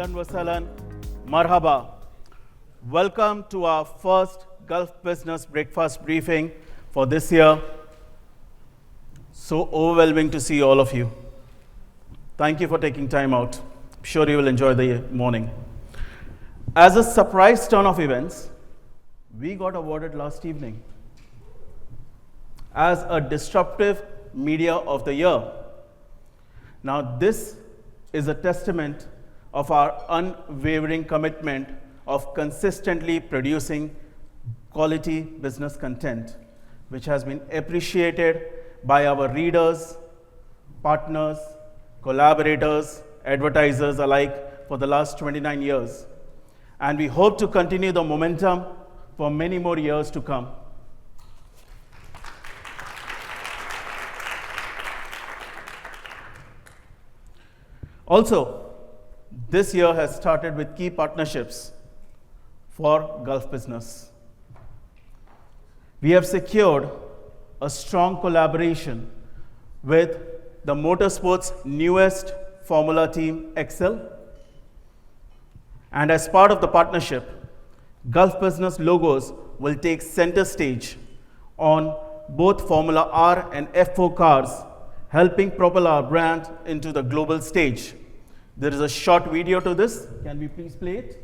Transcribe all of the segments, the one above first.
Ahlan wa sahlan, marhaba. Welcome to our first Gulf Business Breakfast Briefing for this year. So overwhelming to see all of you. Thank you for taking time out. I'm sure you will enjoy the morning. As a surprise turn of events, we got awarded last evening as a Disruptive Media of the Year. Now, this is a testament of our unwavering commitment of consistently producing quality business content, which has been appreciated by our readers, partners, collaborators, advertisers alike for the last 29 years. And we hope to continue the momentum for many more years to come. Also, this year has started with key partnerships for Gulf business. We have secured a strong collaboration with the motorsport's newest Formula team, LIXIL. And as part of the partnership, Gulf business logos will take center stage on both Formula R and F4 cars, helping propel our brand into the global stage. There is a short video to this. Can we please play it?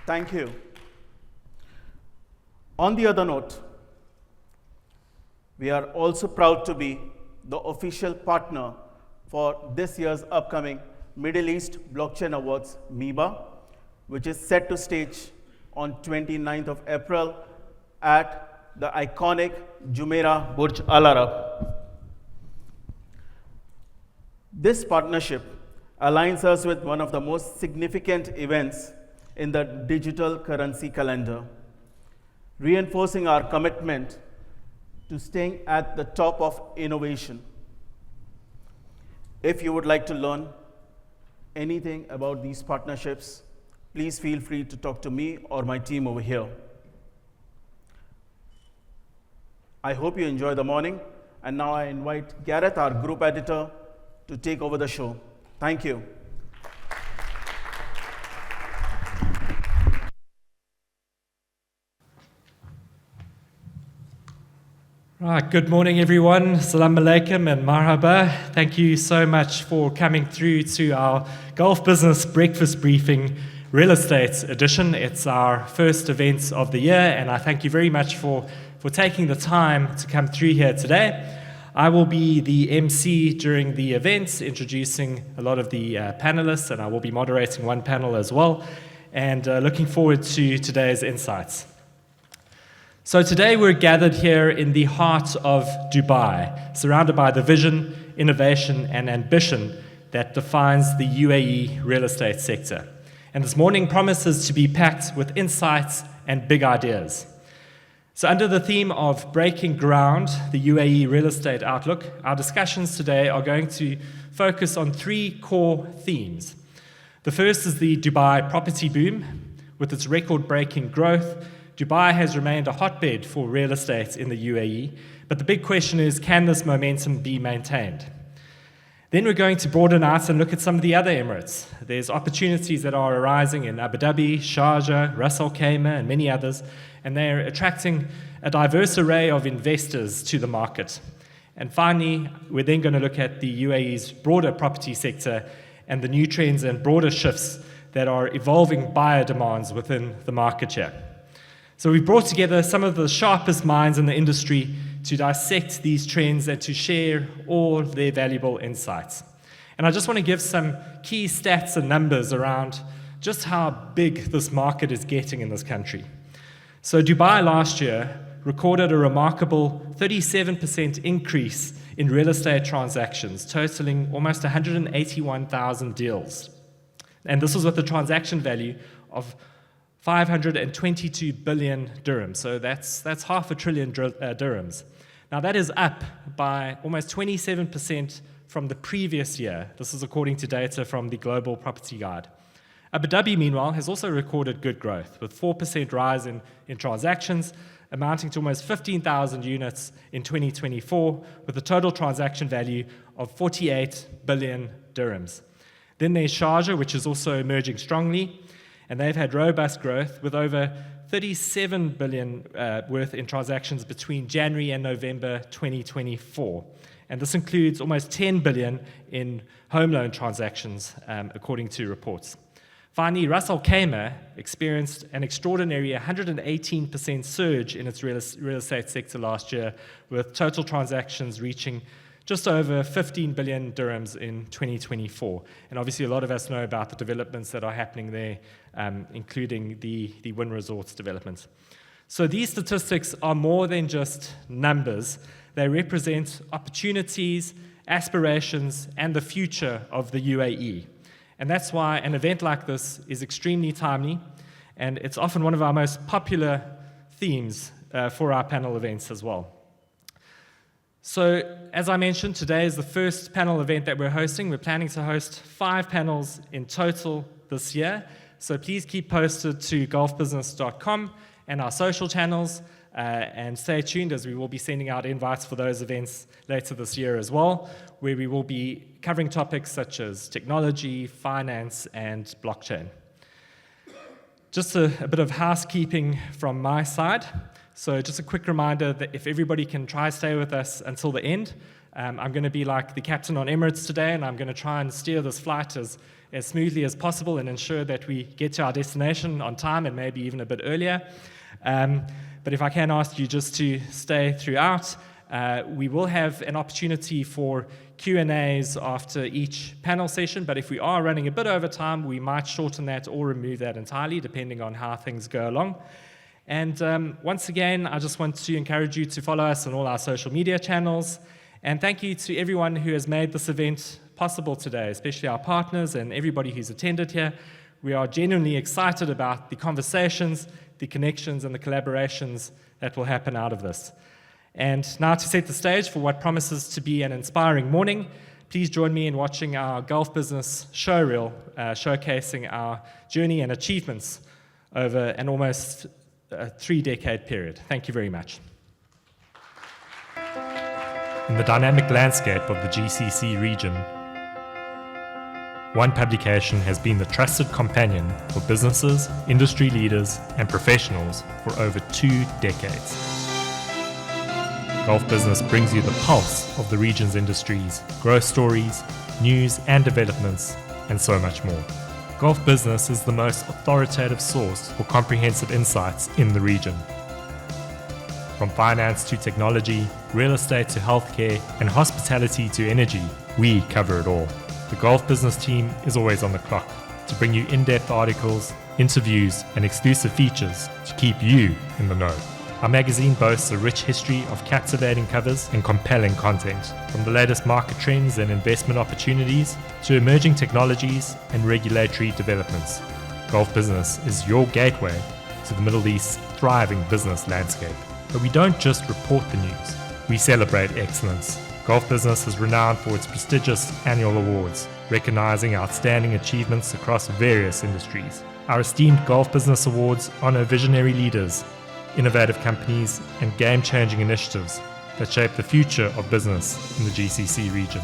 Thank you. On the other note, we are also proud to be the official partner for this year's upcoming Middle East Blockchain Awards, MIBA, which is set to stage on 29th of April at the iconic Jumeirah Burj Al Arab. This partnership aligns us with one of the most significant events in the digital currency calendar, reinforcing our commitment to staying at the top of innovation. If you would like to learn anything about these partnerships, please feel free to talk to me or my team over here. I hope you enjoy the morning, and now I invite Gareth, our group editor, to take over the show. Thank you. Right, good morning everyone. Assalamu alaikum and marhaba. Thank you so much for coming through to our Gulf Business Breakfast Briefing Real Estate Edition. It's our first event of the year, and I thank you very much for taking the time to come through here today. I will be the MC during the event, introducing a lot of the panelists, and I will be moderating one panel as well, and looking forward to today's insights. So today we're gathered here in the heart of Dubai, surrounded by the vision, innovation, and ambition that defines the UAE real estate sector. And this morning promises to be packed with insights and big ideas. So under the theme of breaking ground, the UAE Real Estate Outlook, our discussions today are going to focus on three core themes. The first is the Dubai property boom. With its record-breaking growth, Dubai has remained a hotbed for real estate in the UAE, but the big question is, can this momentum be maintained? Then we're going to broaden out and look at some of the other Emirates. There's opportunities that are arising in Abu Dhabi, Sharjah, Khaimah, and many others, and they're attracting a diverse array of investors to the market. And finally, we're then going to look at the UAE's broader property sector and the new trends and broader shifts that are evolving buyer demands within the market here. So we've brought together some of the sharpest minds in the industry to dissect these trends and to share all their valuable insights. And I just want to give some key stats and numbers around just how big this market is getting in this country. So Dubai last year recorded a remarkable 37% increase in real estate transactions, totaling almost 181,000 deals. And this was with a transaction value of 522 billion dirhams. So that's half a trillion dirhams. Now that is up by almost 27% from the previous year. This is according to data from the Global Property Guide. Abu Dhabi, meanwhile, has also recorded good growth, with 4% rise in transactions, amounting to almost 15,000 units in 2024, with a total transaction value of 48 billion dirhams. Then there's Sharjah, which is also emerging strongly, and they've had robust growth with over 37 billion worth in transactions between January and November 2024. And this includes almost 10 billion in home loan transactions, according to reports. Finally, Khaimah experienced an extraordinary 118% surge in its real estate sector last year, with total transactions reaching just over 15 billion dirhams in 2024. And obviously, a lot of us know about the developments that are happening there, including the Wynn Resorts developments. So these statistics are more than just numbers. They represent opportunities, aspirations, and the future of the UAE. And that's why an event like this is extremely timely, and it's often one of our most popular themes for our panel events as well. So, as I mentioned, today is the first panel event that we're hosting. We're planning to host 5 panels in total this year. So please keep posted to golfbusiness.com and our social channels, and stay tuned as we will be sending out invites for those events later this year as well, where we will be covering topics such as technology, finance, and blockchain. Just a bit of housekeeping from my side. So just a quick reminder that if everybody can try to stay with us until the end, I'm going to be like the captain on Emirates today, and I'm going to try and steer this flight as smoothly as possible and ensure that we get to our destination on time and maybe even a bit earlier. But if I can ask you just to stay throughout, we will have an opportunity for Q&As after each panel session, but if we are running a bit over time, we might shorten that or remove that entirely, depending on how things go along. And once again, I just want to encourage you to follow us on all our social media channels. And thank you to everyone who has made this event possible today, especially our partners and everybody who's attended here. We are genuinely excited about the conversations, the connections, and the collaborations that will happen out of this. And now to set the stage for what promises to be an inspiring morning, please join me in watching our Golf Business showreel showcasing our journey and achievements over an almost 3-decade period. Thank you very much. In the dynamic landscape of the GCC region, one publication has been the trusted companion for businesses, industry leaders, and professionals for over 2 decades. Golf Business brings you the pulse of the region's industries, growth stories, news and developments, and so much more. Golf Business is the most authoritative source for comprehensive insights in the region. From finance to technology, real estate to healthcare, and hospitality to energy, we cover it all. The Golf Business team is always on the clock to bring you in-depth articles, interviews, and exclusive features to keep you in the know. Our magazine boasts a rich history of captivating covers and compelling content, from the latest market trends and investment opportunities to emerging technologies and regulatory developments. Golf Business is your gateway to the Middle East's thriving business landscape. But we don't just report the news, we celebrate excellence. Golf Business is renowned for its prestigious annual awards, recognizing outstanding achievements across various industries. Our esteemed Golf Business Awards honor visionary leaders, innovative companies, and game-changing initiatives that shape the future of business in the GCC region.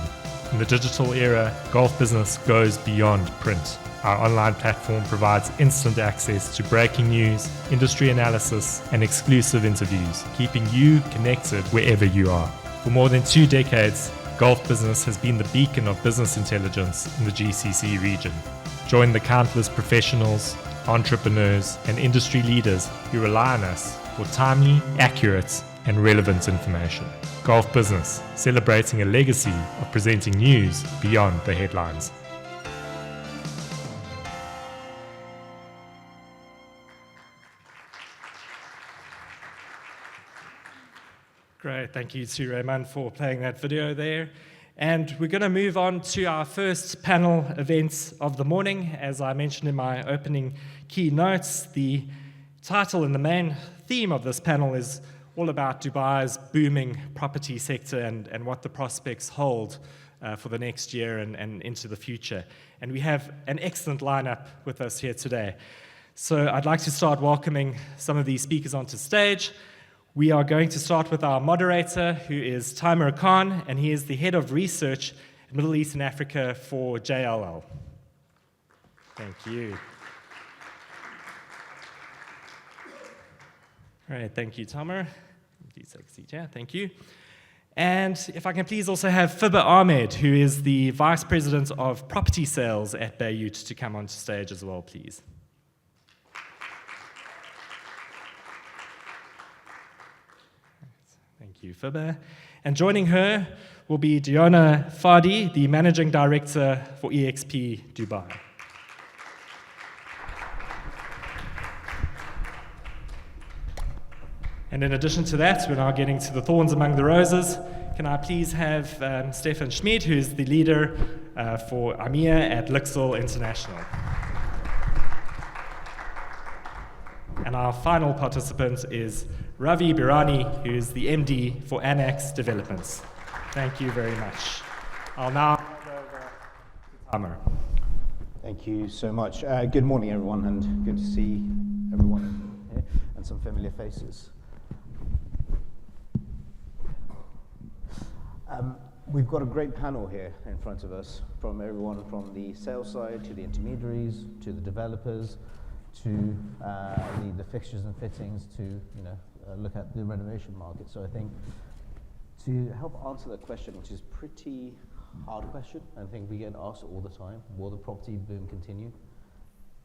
In the digital era, Golf Business goes beyond print. Our online platform provides instant access to breaking news, industry analysis, and exclusive interviews, keeping you connected wherever you are. For more than 2 decades, Golf Business has been the beacon of business intelligence in the GCC region. Join the countless professionals, entrepreneurs, and industry leaders who rely on us for timely, accurate, and relevant information. Golf Business, celebrating a legacy of presenting news beyond the headlines. Great, thank you to Raymond for playing that video there. And we're going to move on to our first panel event of the morning. As I mentioned in my opening keynotes, the title and the main theme of this panel is all about Dubai's booming property sector and what the prospects hold for the next year and into the future. And we have an excellent lineup with us here today. So I'd like to start welcoming some of these speakers onto stage. We are going to start with our moderator, who is Taimur Khan, and he is the head of research in Middle East and Africa for JLL. Thank you. All right, thank you, Taimur. Please take a seat here. Thank you. And if I can please also have Fibha Ahmed, who is the Vice President of Property Sales at Bayut, to come onto stage as well, please. Thank you, Fibha. And joining her will be Dounia Fedi, the Managing Director for EXP Dubai. And in addition to that, we're now getting to the thorns among the roses. Can I please have Stefan Schmied, who is the leader for IMEA at LIXIL International. And our final participant is Ravi Bhirani, who is the MD for Anax Developments. Thank you very much. I'll now hand over to Taimur. Thank you so much. Good morning, everyone, and good to see everyone here and some familiar faces. We've got a great panel here in front of us, from everyone from the sales side to the intermediaries to the developers to the fixtures and fittings to look at the renovation market. So I think to help answer that question, which is a pretty hard question, I think we get asked all the time: will the property boom continue?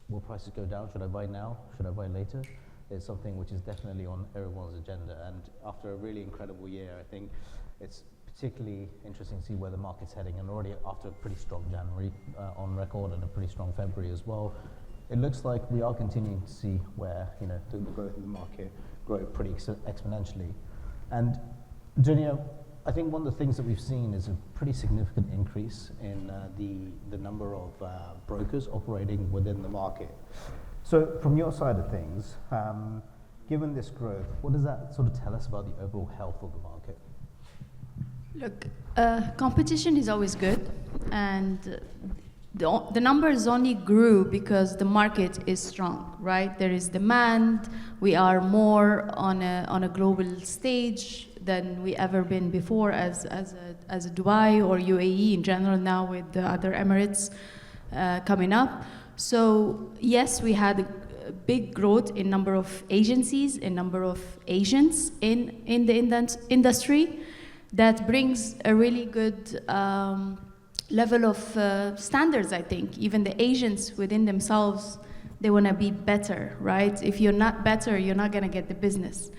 Will prices go down? Should I buy now? Should I buy later? It's something which is definitely on everyone's agenda. And after a really incredible year, I think it's particularly interesting to see where the market's heading. And already after a pretty strong January on record and a pretty strong February as well, it looks like we are continuing to see where the growth in the market grow pretty exponentially. And Dounia, I think one of the things that we've seen is a pretty significant increase in the number of brokers operating within the market. So from your side of things, given this growth, what does that sort of tell us about the overall health of the market? Look, competition is always good, and the numbers only grew because the market is strong, right? There is demand. We are more on a global stage than we ever been before as a Dubai or UAE in general, now with the other Emirates coming up. So yes, we had a big growth in number of agencies, in number of agents in the industry. That brings a really good level of standards, I think. Even the agents within themselves, they want to be better, right? If you're not better, you're not going to get the business.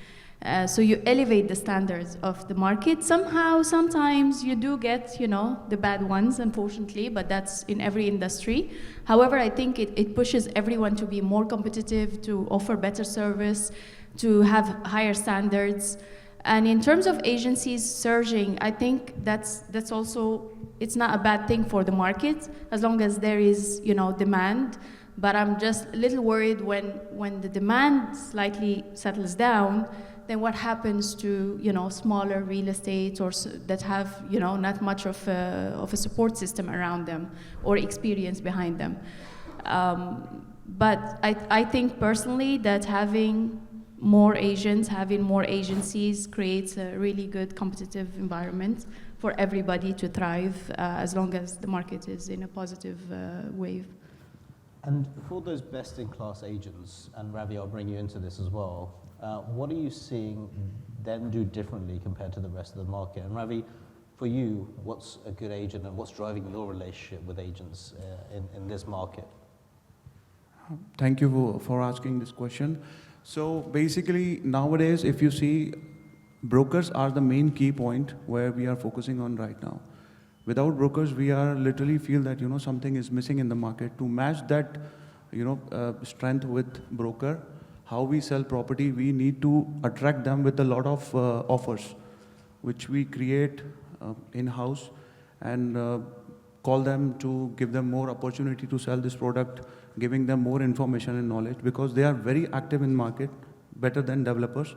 So you elevate the standards of the market. Somehow, sometimes you do get, the bad ones, unfortunately, but that's in every industry. However, I think it pushes everyone to be more competitive, to offer better service, to have higher standards. And in terms of agencies surging, I think that's also, it's not a bad thing for the market, as long as there is, demand. But I'm just a little worried when the demand slightly settles down, then what happens to, smaller real estate or that have, not much of a support system around them or experience behind them. But I think personally that having more agents, having more agencies creates a really good competitive environment for everybody to thrive as long as the market is in a positive wave. And for those best-in-class agents, and Ravi, I'll bring you into this as well, what are you seeing them do differently compared to the rest of the market? And Ravi, for you, what's a good agent and what's driving your relationship with agents in this market? Thank you for asking this question. So basically, nowadays, if you see, brokers are the main key point where we are focusing on right now. Without brokers, we are literally feel that, you know, something is missing in the market. To match that, you know, strength with broker, how we sell property, we need to attract them with a lot of offers, which we create in-house and call them to give them more opportunity to sell this product, giving them more information and knowledge, because they are very active in market, better than developers.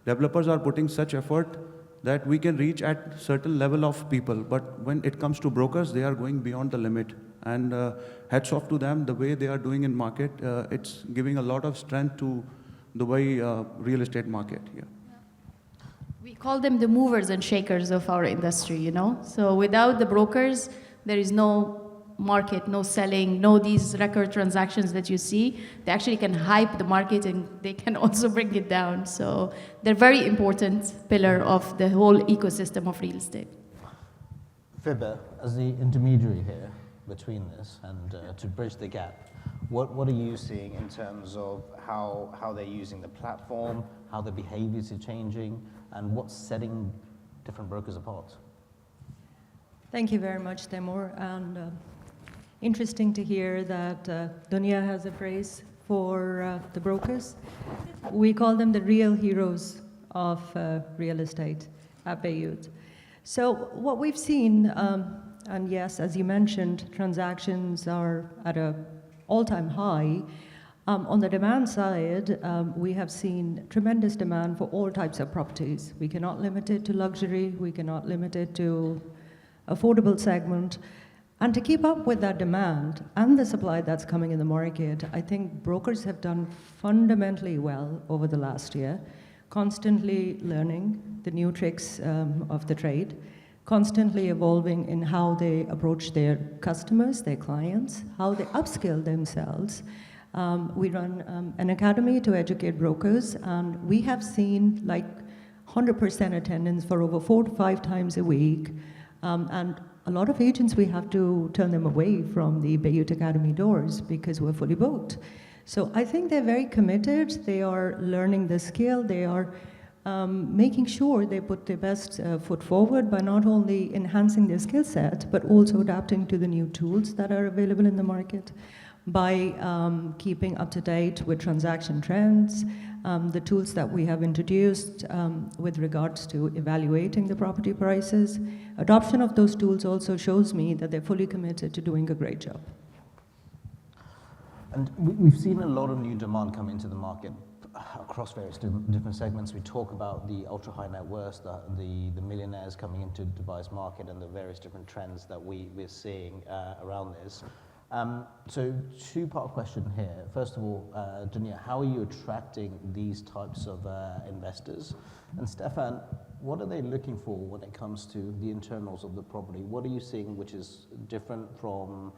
Developers are putting such effort that we can reach at certain level of people, but when it comes to brokers, they are going beyond the limit. And hats off to them, the way they are doing in market, it's giving a lot of strength to the way real estate market here. We call them the movers and shakers of our industry, you know? So without the brokers, there is no market, no selling, no these record transactions that you see. They actually can hype the market and they can also bring it down. So they're very important pillar of the whole ecosystem of real estate. Fibha, as the intermediary here between this and to bridge the gap, what are you seeing in terms of how they're using the platform, how the behaviors are changing, and what's setting different brokers apart? Thank you very much, Taimur. And interesting to hear that Dounia has a phrase for the brokers. We call them the real heroes of real estate at Bayut. So what we've seen, and yes, as you mentioned, transactions are at an all-time high. On the demand side, we have seen tremendous demand for all types of properties. We cannot limit it to luxury, we cannot limit it to affordable segment. And to keep up with that demand and the supply that's coming in the market, I think brokers have done fundamentally well over the last year, constantly learning the new tricks of the trade, constantly evolving in how they approach their customers, their clients, how they upskill themselves. We run an academy to educate brokers, and we have seen like 100% attendance for over 4 to 5 times a week. And a lot of agents, we have to turn them away from the Bayut Academy doors because we're fully booked. So I think they're very committed. They are learning the skill. They are making sure they put their best foot forward by not only enhancing their skill set, but also adapting to the new tools that are available in the market, by keeping up to date with transaction trends, the tools that we have introduced with regards to evaluating the property prices. Adoption of those tools also shows me that they're fully committed to doing a great job. And we've seen a lot of new demand come into the market across various different segments. We talk about the ultra-high net worth, the millionaires coming into Dubai's market, and the various different trends that we're seeing around this. So 2-part question here. First of all, Dounia, how are you attracting these types of investors? And Stefan, what are they looking for when it comes to the internals of the property? What are you seeing which is different from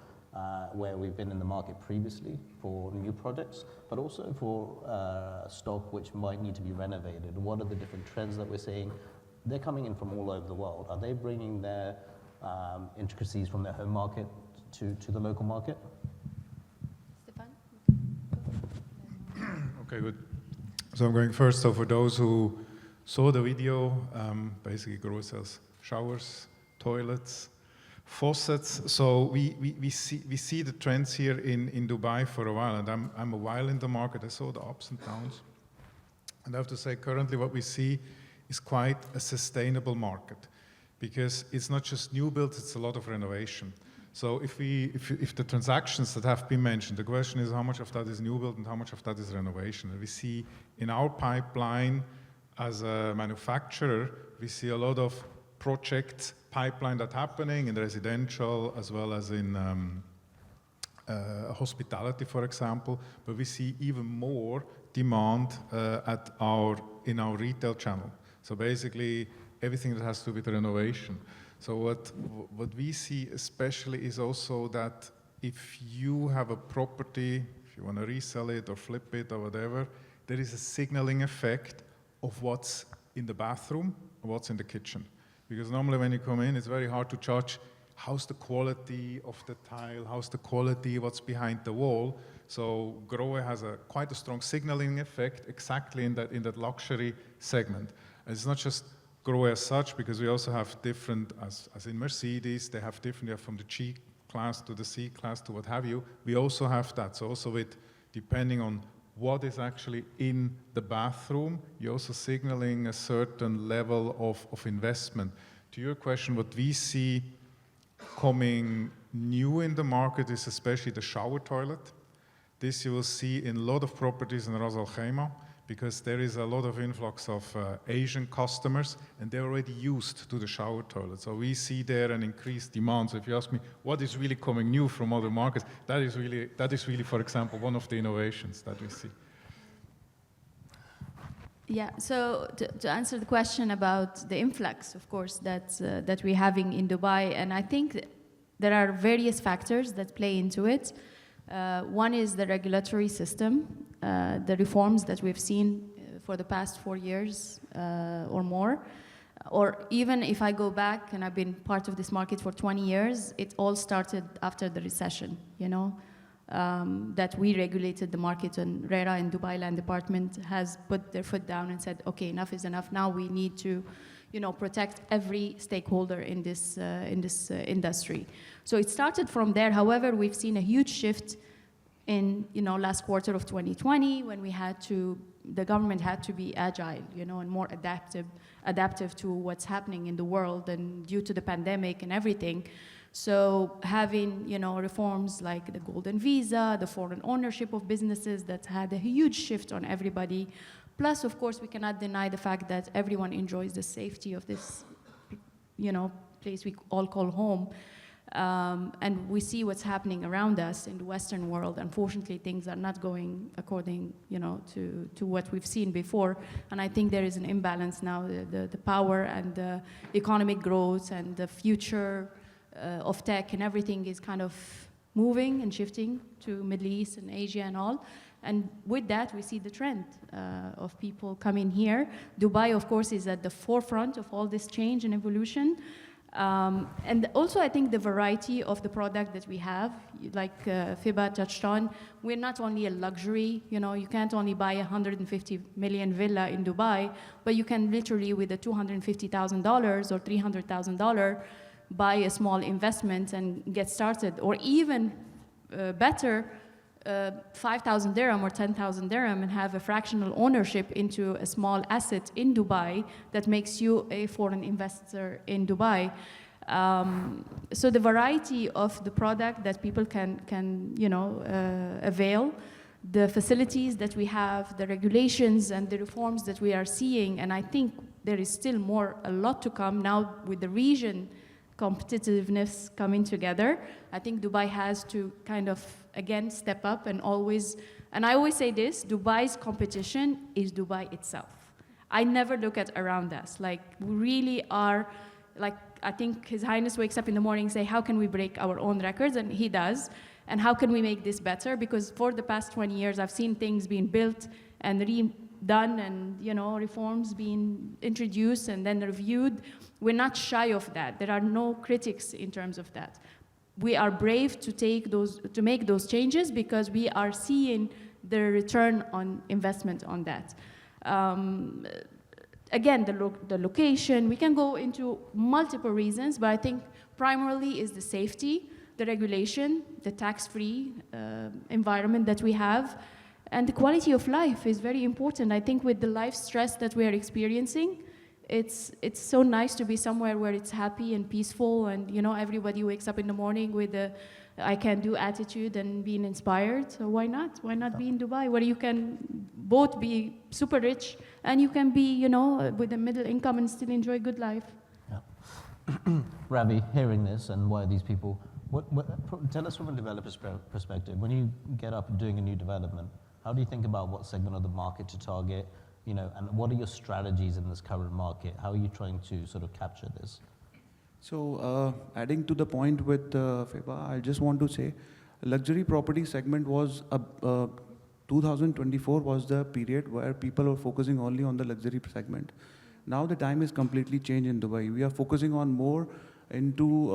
where we've been in the market previously for new projects, but also for stock which might need to be renovated? What are the different trends that we're seeing? They're coming in from all over the world. Are they bringing their intricacies from their home market to the local market? Stefan? Okay, good. So I'm going first. So for those who saw the video, basically Grohe sells showers, toilets, faucets. So we see the trends here in Dubai for a while, and I'm a while in the market. I saw the ups and downs, and I have to say currently what we see is quite a sustainable market, because it's not just new builds, it's a lot of renovation. So if the transactions that have been mentioned, the question is how much of that is new build and how much of that is renovation. And we see in our pipeline as a manufacturer, we see a lot of project pipeline that's happening in residential as well as in hospitality, for example. But we see even more demand in our retail channel. So basically everything that has to do with renovation. So what we see especially is also that if you have a property, if you want to resell it or flip it or whatever, there is a signaling effect of what's in the bathroom or what's in the kitchen. Because normally when you come in, it's very hard to judge how's the quality of the tile, how's the quality, what's behind the wall. So Grohe has quite a strong signaling effect exactly in that luxury segment. And it's not just grow as such, because we also have different, as in Mercedes, they have different, from the G class to the C class to what have you. We also have that. So also with, depending on what is actually in the bathroom, you're also signaling a certain level of investment. To your question, what we see coming new in the market is especially the shower toilet. This you will see in a lot of properties in Ras Al Khaimah, because there is a lot of influx of Asian customers, and they're already used to the shower toilet. So we see there an increased demand. So if you ask me what is really coming new from other markets, that is really, for example, one of the innovations that we see. Yeah, so to answer the question about the influx, of course, that we're having in Dubai, and I think there are various factors that play into it. One is the regulatory system, the reforms that we've seen for the past 4 years or more. Or even if I go back, and I've been part of this market for 20 years, it all started after the recession, you know, that we regulated the market, and RERA and Dubai Land Department has put their foot down and said, okay, enough is enough. Now we need to, you know, protect every stakeholder in this industry. So it started from there. However, we've seen a huge shift in, you know, last quarter of 2020, when the government had to be agile, you know, and more adaptive to what's happening in the world, and due to the pandemic and everything. So having, you know, reforms like the golden visa, the foreign ownership of businesses, that had a huge shift on everybody. Plus, of course, we cannot deny the fact that everyone enjoys the safety of this, you know, place we all call home. And we see what's happening around us in the Western world. Unfortunately, things are not going according, you know, to what we've seen before. And I think there is an imbalance now. The power and the economic growth and the future of tech and everything is kind of moving and shifting to Middle East and Asia and all. And with that, we see the trend of people coming here. Dubai, of course, is at the forefront of all this change and evolution. And also, I think the variety of the product that we have, like Fibha touched on, we're not only a luxury, you know, you can't only buy a 150 million villa in Dubai, but you can literally, with a $250,000 or $300,000, buy a small investment and get started. Or even better, 5,000 dirham or 10,000 dirham, and have a fractional ownership into a small asset in Dubai that makes you a foreign investor in Dubai. So the variety of the product that people can you know, avail, the facilities that we have, the regulations and the reforms that we are seeing, and I think there is still a lot to come now with the region competitiveness coming together. I think Dubai has to kind of, again, step up and always, and I always say this, Dubai's competition is Dubai itself. I never look at around us. Like, we really are, like, I think His Highness wakes up in the morning and say, how can we break our own records? And he does. And how can we make this better? Because for the past 20 years, I've seen things being built and redone, and, you know, reforms being introduced and then reviewed. We're not shy of that. There are no critics in terms of that. We are brave to make those changes because we are seeing the return on investment on that. Again, the location, we can go into multiple reasons, but I think primarily is the safety, the regulation, the tax-free environment that we have, and the quality of life is very important. I think with the life stress that we are experiencing, it's so nice to be somewhere where it's happy and peaceful, and, you know, everybody wakes up in the morning with a I can do attitude and being inspired. So why not? Why not be in Dubai, where you can both be super rich and you can be, you know, with a middle income and still enjoy good life? Yeah. Ravi, hearing this and why these people, tell us from a developer's perspective, when you get up doing a new development, how do you think about what segment of the market to target? You know, and what are your strategies in this current market? How are you trying to sort of capture this? So adding to the point with Fibha, I just want to say, luxury property segment was 2024 was the period where people were focusing only on the luxury segment. Now the time is completely changed in Dubai. We are focusing on more into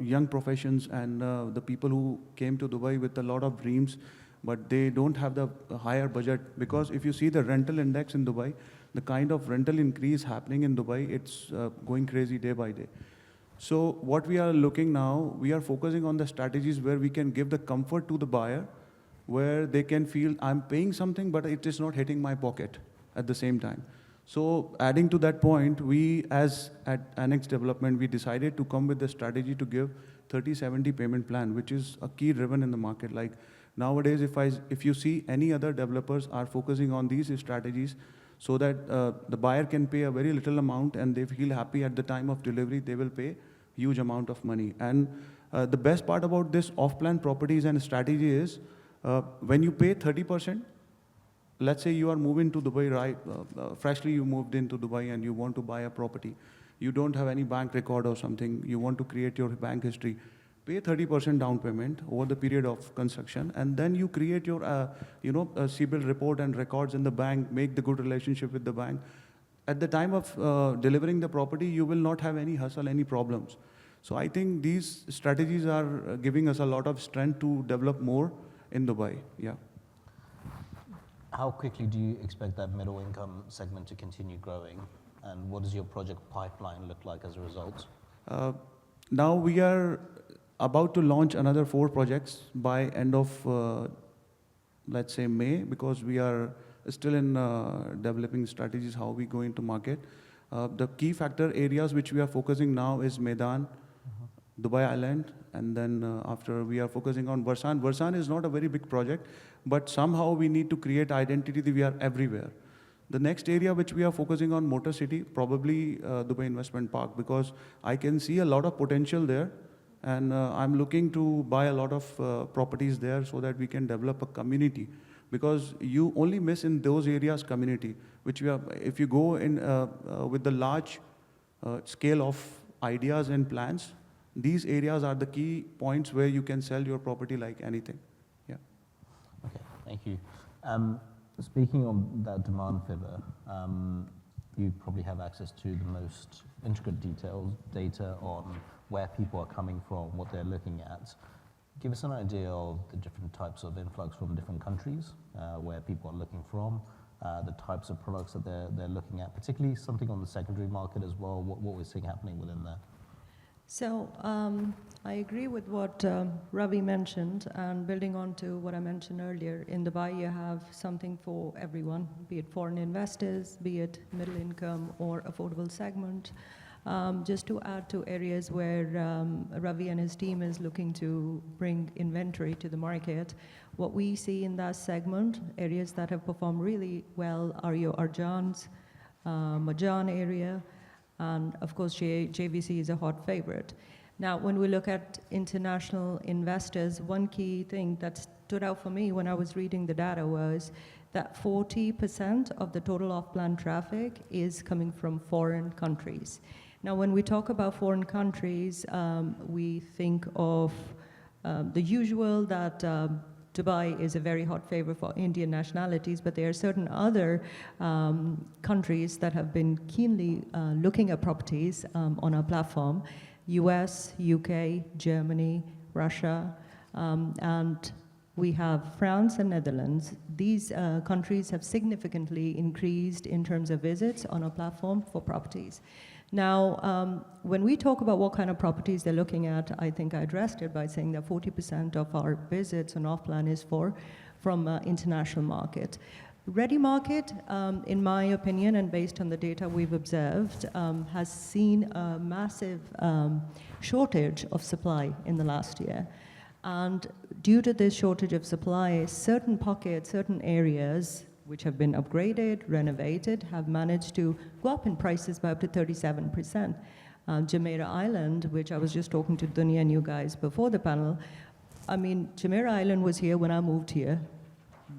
young professions and the people who came to Dubai with a lot of dreams, but they don't have the higher budget, because if you see the rental index in Dubai, the kind of rental increase happening in Dubai, it's going crazy day by day. So what we are looking now, we are focusing on the strategies where we can give the comfort to the buyer, where they can feel I'm paying something, but it is not hitting my pocket at the same time. So adding to that point, we as at Anax Development, we decided to come with the strategy to give 30-70 payment plan, which is a key driven in the market. Like nowadays, if you see any other developers are focusing on these strategies so that the buyer can pay a very little amount and they feel happy at the time of delivery, they will pay huge amount of money. And the best part about this off-plan properties and strategy is when you pay 30%, let's say you are moving to Dubai, right? Freshly you moved into Dubai and you want to buy a property. You don't have any bank record or something. You want to create your bank history. Pay 30% down payment over the period of construction, and then you create your, CBIL report and records in the bank. Make the good relationship with the bank. At the time of delivering the property, you will not have any hustle, any problems. So I think these strategies are giving us a lot of strength to develop more in Dubai. Yeah. How quickly do you expect that middle income segment to continue growing? And what does your project pipeline look like as a result? Now we are about to launch another 4 projects by end of, let's say, May, because we are still in developing strategies, how we go into market. The key factor areas which we are focusing now is Medan, Dubai Island, and then after we are focusing on Bursan. Bursan is not a very big project, but somehow we need to create identity that we are everywhere. The next area which we are focusing on, Motor City, probably Dubai Investment Park, because I can see a lot of potential there, and I'm looking to buy a lot of properties there so that we can develop a community. Because you only miss in those areas community, which we are, if you go in with the large scale of ideas and plans, these areas are the key points where you can sell your property like anything. Yeah. Okay, thank you. Speaking on that demand, Fibha, you probably have access to the most intricate data on where people are coming from, what they're looking at. Give us an idea of the different types of influx from different countries, where people are looking from, the types of products that they're looking at, particularly something on the secondary market as well, what we're seeing happening within there. So I agree with what Ravi mentioned, and building on to what I mentioned earlier, in Dubai you have something for everyone, be it foreign investors, be it middle income or affordable segment. Just to add to areas where Ravi and his team is looking to bring inventory to the market, what we see in that segment, areas that have performed really well are your Arjans, Majan area, and of course JVC is a hot favorite. Now when we look at international investors, one key thing that stood out for me when I was reading the data was that 40% of the total off-plan traffic is coming from foreign countries. Now when we talk about foreign countries, we think of the usual that Dubai is a very hot favorite for Indian nationalities, but there are certain other countries that have been keenly looking at properties on our platform. US, UK, Germany, Russia, and we have France and Netherlands. These countries have significantly increased in terms of visits on our platform for properties. Now, when we talk about what kind of properties they're looking at, I think I addressed it by saying that 40% of our visits on off-plan is from international market. Ready market, in my opinion, and based on the data we've observed, has seen a massive shortage of supply in the last year. And due to this shortage of supply, certain pockets, certain areas, which have been upgraded, renovated, have managed to go up in prices by up to 37%. Jumeirah Island, which I was just talking to Dounia and you guys before the panel, I mean, Jumeirah Island was here when I moved here,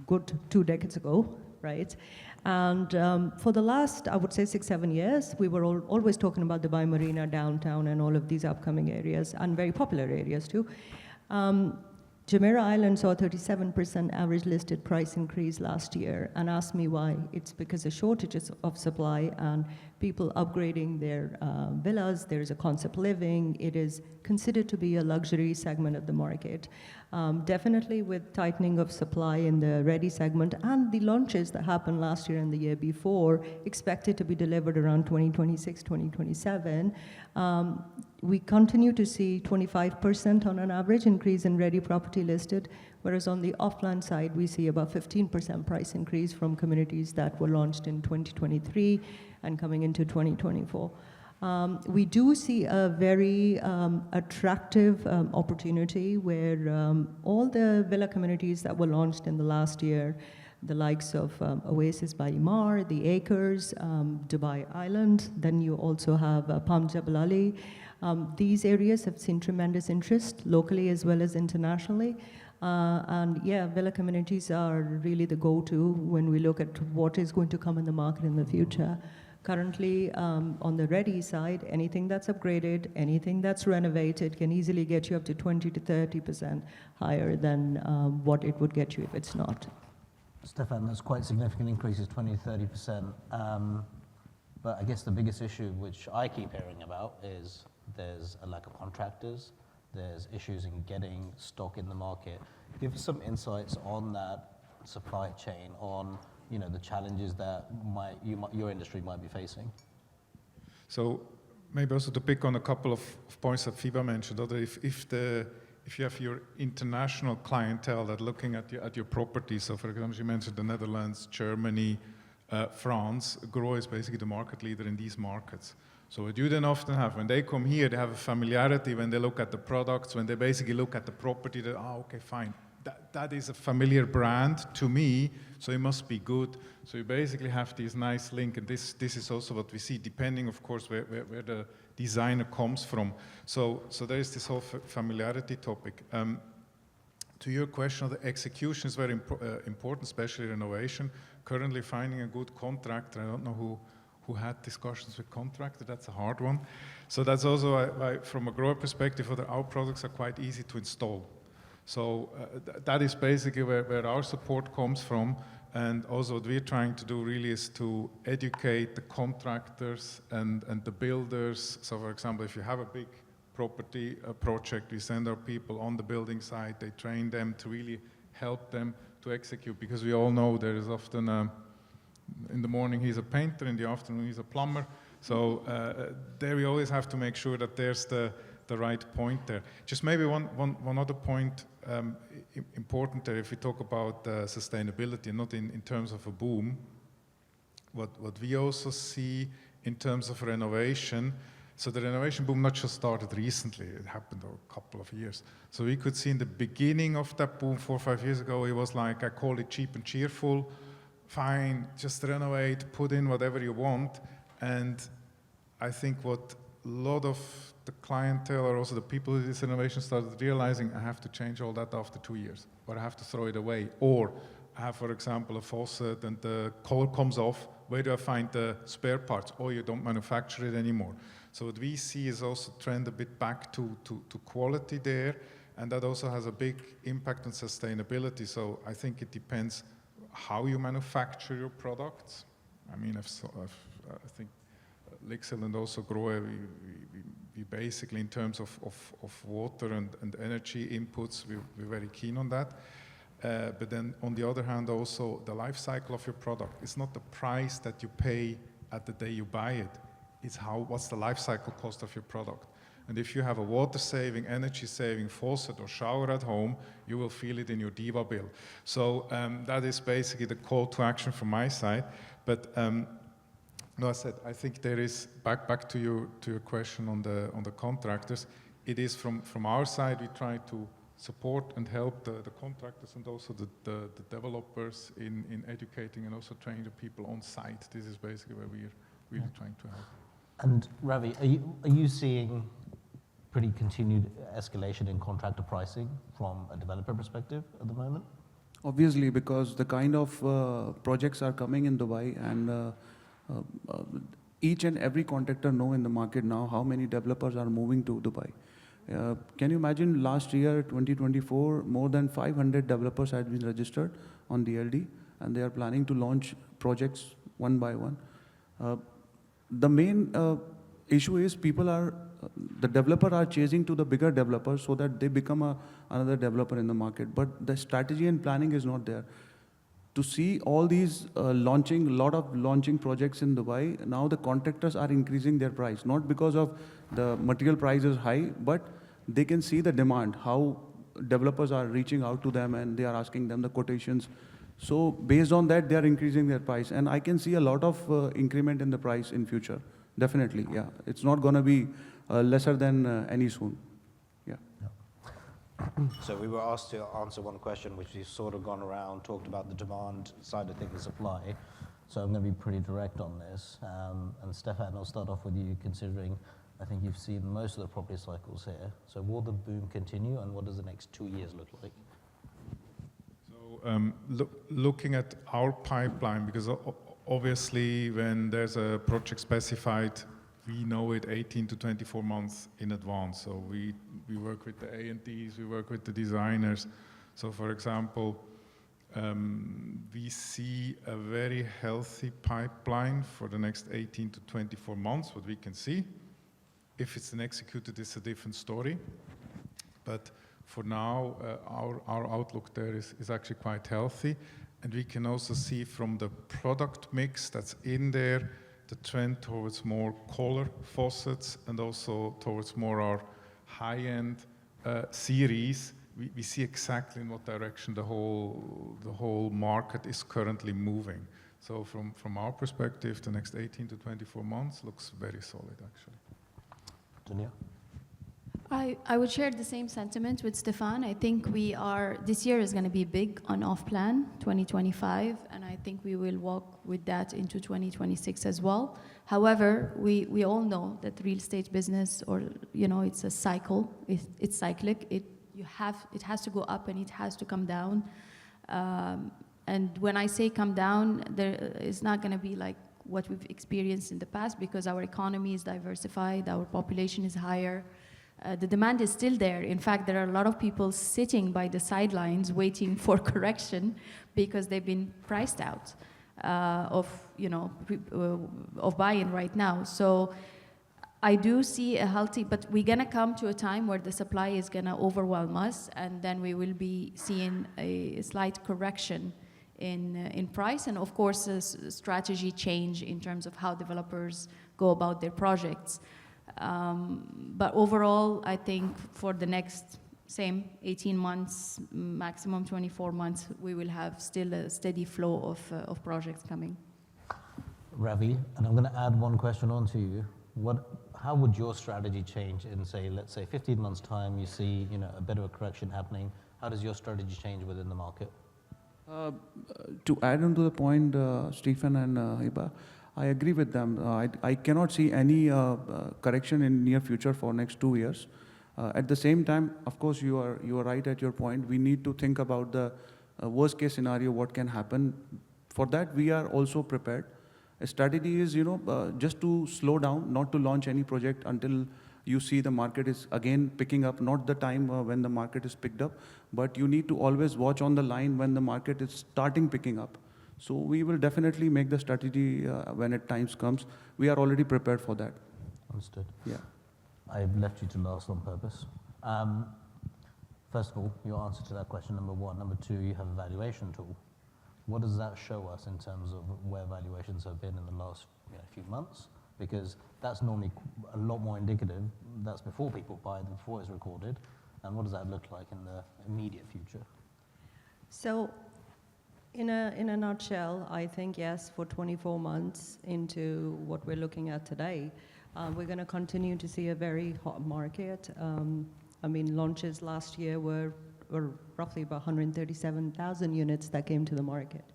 good 2 decades ago, right? And for the last, I would say 6-7 years, we were always talking about Dubai Marina, downtown, and all of these upcoming areas, and very popular areas too. Jumeirah Island saw a 37% average listed price increase last year, and asked me why. It's because of shortages of supply, and people upgrading their villas. There's a concept living. It is considered to be a luxury segment of the market. Definitely with tightening of supply in the ready segment and the launches that happened last year and the year before, expected to be delivered around 2026, 2027, we continue to see 25% on an average increase in ready property listed, whereas on the offline side, we see about 15% price increase from communities that were launched in 2023 and coming into 2024. We do see a very attractive opportunity where all the villa communities that were launched in the last year, the likes of Oasis by Emaar, The Acres, Dubai Island, then you also have Palm Jebel Ali. These areas have seen tremendous interest locally as well as internationally. And yeah, villa communities are really the go-to when we look at what is going to come in the market in the future. Currently, on the ready side, anything that's upgraded, anything that's renovated can easily get you up to 20 to 30% higher than what it would get you if it's not. Stefan, that's quite significant increases, 20 to 30%. But I guess the biggest issue, which I keep hearing about, is there's a lack of contractors. There's issues in getting stock in the market. Give us some insights on that supply chain, on the challenges that your industry might be facing. So maybe also to pick on a couple of points that Fibha mentioned. If you have your international clientele that looking at your property, so for example, you mentioned the Netherlands, Germany, France, Gro is basically the market leader in these markets. So what you then often have, when they come here, they have a familiarity when they look at the products, when they basically look at the property, that, okay, fine. That is a familiar brand to me, so it must be good. So you basically have this nice link, and this is also what we see, depending, of course, where the designer comes from. So there is this whole familiarity topic. To your question, the execution is very important, especially renovation. Currently finding a good contractor, I don't know who had discussions with contractor, that's a hard one. So that's also, why from a grower perspective, our products are quite easy to install. So that is basically where our support comes from. And also what we're trying to do really is to educate the contractors and the builders. So for example, if you have a big property project, we send our people on the building site, they train them to really help them to execute, because we all know there is often, in the morning he's a painter, in the afternoon he's a plumber. So there we always have to make sure that there's the right point there. Just maybe one other point important there, if we talk about sustainability, not in terms of a boom, what we also see in terms of renovation, so the renovation boom not just started recently, it happened a couple of years. So we could see in the beginning of that boom 4 or 5 years ago, it was like, I call it cheap and cheerful, fine, just renovate, put in whatever you want. And I think what a lot of the clientele or also the people who do this renovation started realizing, I have to change all that after 2 years, or I have to throw it away. Or I have, for example, a faucet and the coil comes off, where do I find the spare parts? Oh, you don't manufacture it anymore. So what we see is also trend a bit back to quality there, and that also has a big impact on sustainability. So I think it depends how you manufacture your products. I mean, I think LIXIL and also Grohe, we basically, in terms of water and energy inputs, we're very keen on that. But then on the other hand, also the life cycle of your product. It's not the price that you pay at the day you buy it. It's what's the life cycle cost of your product. And if you have a water saving, energy saving faucet or shower at home, you will feel it in your Diva bill. So that is basically the call to action from my side. But no, I think there is, back to your question on the contractors, it is from our side, we try to support and help the contractors and also the developers in educating and also training the people on site. This is basically where we're really trying to help. And Ravi, are you seeing pretty continued escalation in contractor pricing from a developer perspective at the moment? Obviously, because the kind of projects are coming in Dubai, and each and every contractor know in the market now how many developers are moving to Dubai. Can you imagine last year, 2024, more than 500 developers had been registered on DLD, and they are planning to launch projects one by one. the main issue is the developer are chasing to the bigger developers so that they become another developer in the market. But the strategy and planning is not there. To see all these lot of launching projects in Dubai, now the contractors are increasing their price, not because of the material price is high, but they can see the demand, how developers are reaching out to them and they are asking them the quotations. So based on that, they are increasing their price. And I can see a lot of increment in the price in future. Definitely, yeah. It's not going to be lesser than any soon. Yeah. So we were asked to answer one question, which we've sort of gone around, talked about the demand side of things, the supply. So I'm going to be pretty direct on this. And Stefan, I'll start off with you, considering I think you've seen most of the property cycles here. So will the boom continue, and what does the next 2 years look like? So looking at our pipeline, because obviously when there's a project specified, we know it 18 to 24 months in advance. So we work with the A&Ds, we work with the designers. So for example, we see a very healthy pipeline for the next 18 to 24 months, what we can see. If it's then executed, it's a different story. But for now, our outlook there is actually quite healthy. And we can also see from the product mix that's in there, the trend towards more color faucets and also towards more our high-end series. We see exactly in what direction the whole market is currently moving. So from our perspective, the next 18 to 24 months looks very solid, actually. Dounia? I would share the same sentiment with Stefan. I think this year is going to be big on off-plan, 2025, and I think we will walk with that into 2026 as well. However, we all know that real estate business, it's a cycle, it's cyclic. It has to go up and it has to come down. And when I say come down, it's not going to be like what we've experienced in the past, because our economy is diversified, our population is higher. The demand is still there. In fact, there are a lot of people sitting by the sidelines waiting for correction because they've been priced out of buy-in right now. So I do see a healthy, but we're gonna come to a time where the supply is gonna overwhelm us, and then we will be seeing a slight correction in price, and of course a strategy change in terms of how developers go about their projects. But overall, I think for the next, 18 months, maximum 24 months, we will have still a steady flow of projects coming. Ravi, and I'm going to add one question on to you. How would your strategy change in, let's say 15 months' time, you see a bit of a correction happening? How does your strategy change within the market? To add on to the point, Stefan and Fibha, I agree with them. I cannot see any correction in near future for next 2 years. At the same time, of course, you are right at your point. We need to think about the worst case scenario, what can happen. For that, we are also prepared. A strategy is, just to slow down, not to launch any project until you see the market is again picking up, not the time when the market is picked up, but you need to always watch on the line when the market is starting picking up. So we will definitely make the strategy when it times comes. We are already prepared for that. Understood. Yeah. I've left you to last on purpose. First of all, your answer to that question, number one. Number two, you have a valuation tool. What does that show us in terms of where valuations have been in the last few months? Because that's normally a lot more indicative. That's before people buy, before it's recorded. And what does that look like in the immediate future? So, in a nutshell, I think, yes, for 24 months into what we're looking at today, we're going to continue to see a very hot market. Launches last year were roughly about 137,000 units that came to the market,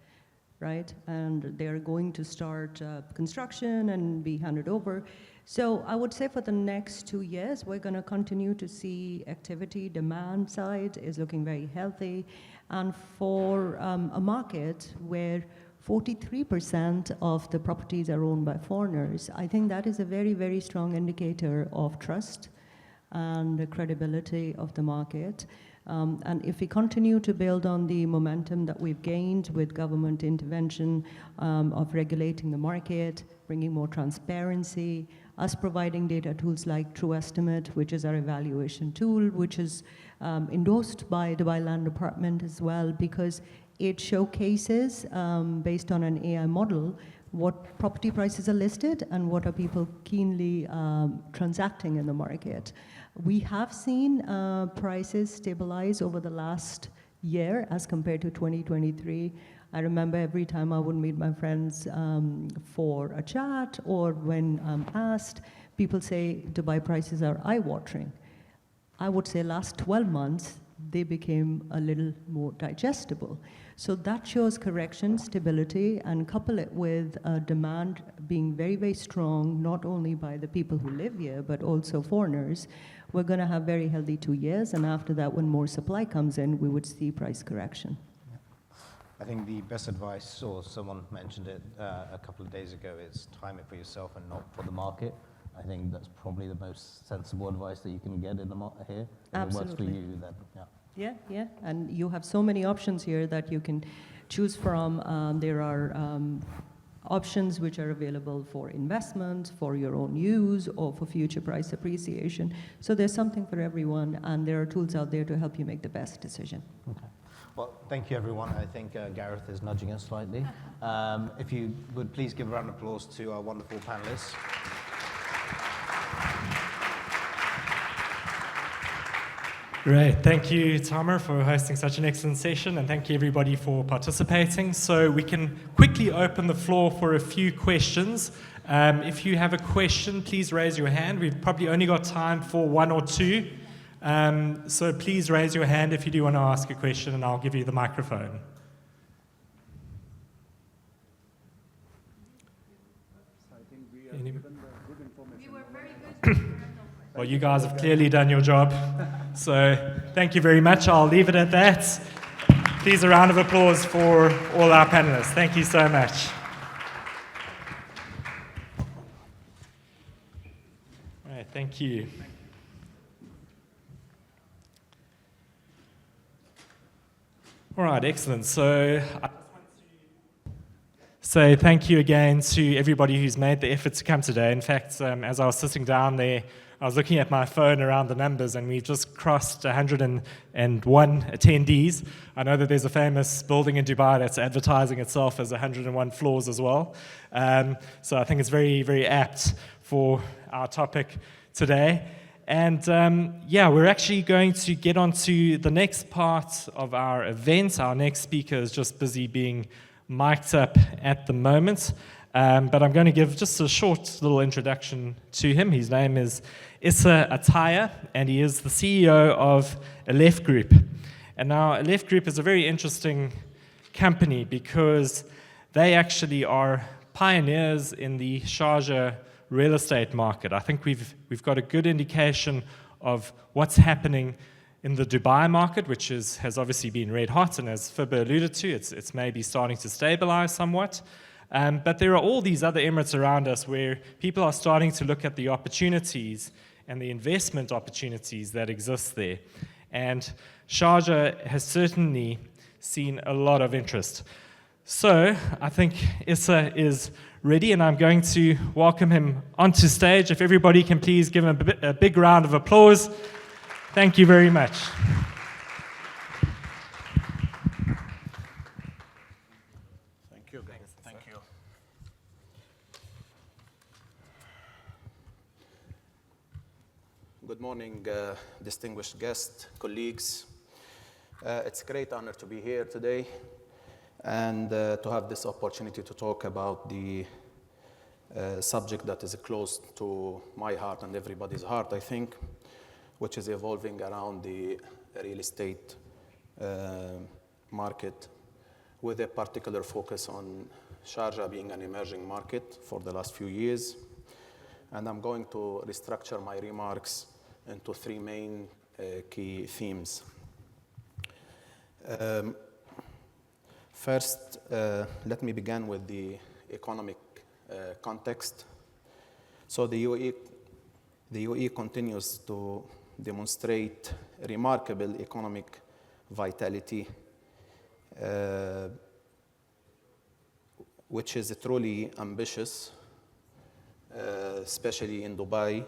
right? And they're going to start construction and be handed over. So I would say for the next 2 years, we're going to continue to see activity. Demand side is looking very healthy. And for a market where 43% of the properties are owned by foreigners, I think that is a very, very strong indicator of trust and the credibility of the market. And if we continue to build on the momentum that we've gained with government intervention of regulating the market, bringing more transparency, us providing data tools like True Estimate, which is our evaluation tool, which is endorsed by Dubai Land Department as well, because it showcases, based on an AI model, what property prices are listed and what are people keenly transacting in the market. We have seen prices stabilize over the last year as compared to 2023. I remember every time I would meet my friends for a chat, or when I'm asked, people say Dubai prices are eye-watering. I would say last 12 months, they became a little more digestible. So that shows correction, stability, and couple it with demand being very, very strong, not only by the people who live here, but also foreigners. We're going to have very healthy 2 years, and after that, when more supply comes in, we would see price correction. I think the best advice, or someone mentioned it a couple of days ago, is time it for yourself and not for the market. I think that's probably the most sensible advice that you can get in the here. If Absolutely. it works for you, then yeah. Yeah, yeah, and you have so many options here that you can choose from. There are options which are available for investment, for your own use, or for future price appreciation. So there's something for everyone, and there are tools out there to help you make the best decision. Okay. Well, thank you, everyone. I think Gareth is nudging us slightly. If you would please give a round of applause to our wonderful panelists. Great. Thank you, Taimur, for hosting such an excellent session, and thank you, everybody, for participating. So we can quickly open the floor for a few questions. If you have a question, please raise your hand. We've probably only got time for one or two. So please raise your hand if you do want to ask a question, and I'll give you the microphone. Well, you guys have clearly done your job. So thank you very much. I'll leave it at that. Please, a round of applause for all our panelists. Thank you so much. All right, thank you. All right, excellent. So I just want to say thank you again to everybody who's made the effort to come today. In fact, as I was sitting down there, I was looking at my phone around the numbers, and we just crossed 101 attendees. I know that there's a famous building in Dubai that's advertising itself as 101 floors as well. So I think it's very, very apt for our topic today. And yeah, we're actually going to get on to the next part of our event. Our next speaker is just busy being mic'd up at the moment. But I'm going to give just a short little introduction to him. His name is Issa Ataya, and he is the CEO of Aleph Group. And now Aleph Group is a very interesting company because they actually are pioneers in the Sharjah real estate market. I think we've got a good indication of what's happening in the Dubai market, which has obviously been red hot, and as Fibha alluded to, it's maybe starting to stabilize somewhat. But there are all these other Emirates around us where people are starting to look at the opportunities and the investment opportunities that exist there. And Sharjah has certainly seen a lot of interest. So I think Issa is ready, and I'm going to welcome him onto stage. If everybody can please give him a big round of applause. Thank you very much. Thank you, Gareth. Thank you. Good morning, distinguished guests, colleagues. It's a great honor to be here today and to have this opportunity to talk about the subject that is close to my heart and everybody's heart, I think, which is evolving around the real estate market, with a particular focus on Sharjah being an emerging market for the last few years. And I'm going to restructure my remarks into three main key themes. First, let me begin with the economic context. So the UAE continues to demonstrate remarkable economic vitality, which is truly ambitious, especially in Dubai,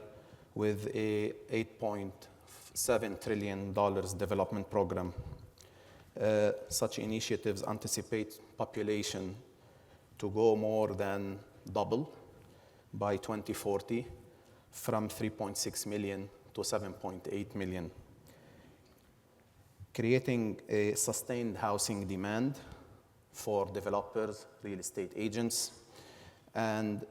with a $8.7 trillion development program. Such initiatives anticipate population to go more than double by 2040, from 3.6 million to 7.8 million, creating a sustained housing demand for developers, real estate agents, and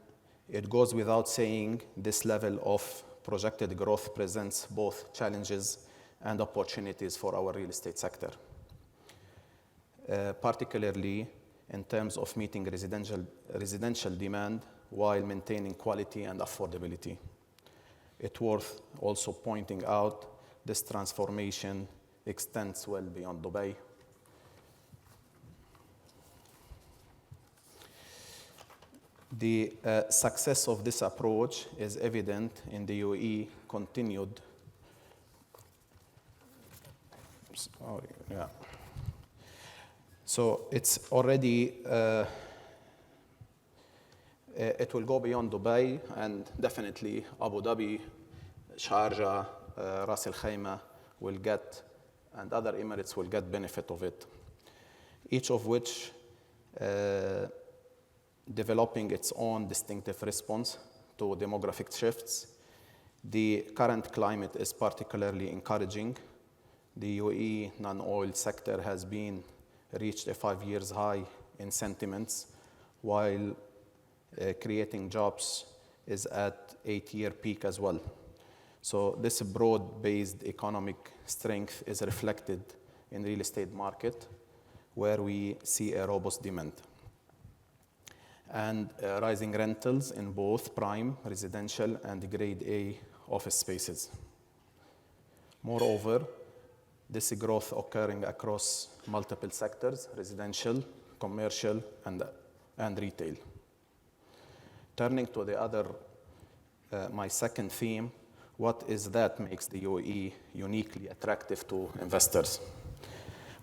it goes without saying this level of projected growth presents both challenges and opportunities for our real estate sector, particularly in terms of meeting residential demand while maintaining quality and affordability. It's worth also pointing out this transformation extends well beyond Dubai. The success of this approach is evident in the UAE continued. So it's already, it will go beyond Dubai, and definitely Abu Dhabi, Sharjah, Ras Al Khaimah will get, and other Emirates will get benefit of it, each of which developing its own distinctive response to demographic shifts. The current climate is particularly encouraging. The UAE non-oil sector has reached a 5-year high in sentiments, while creating jobs is at 8-year peak as well. So this broad-based economic strength is reflected in real estate market, where we see a robust demand and rising rentals in both prime residential and grade A office spaces. Moreover, this growth occurring across multiple sectors: residential, commercial, and retail. Turning to the other, my second theme, what is that makes the UAE uniquely attractive to investors?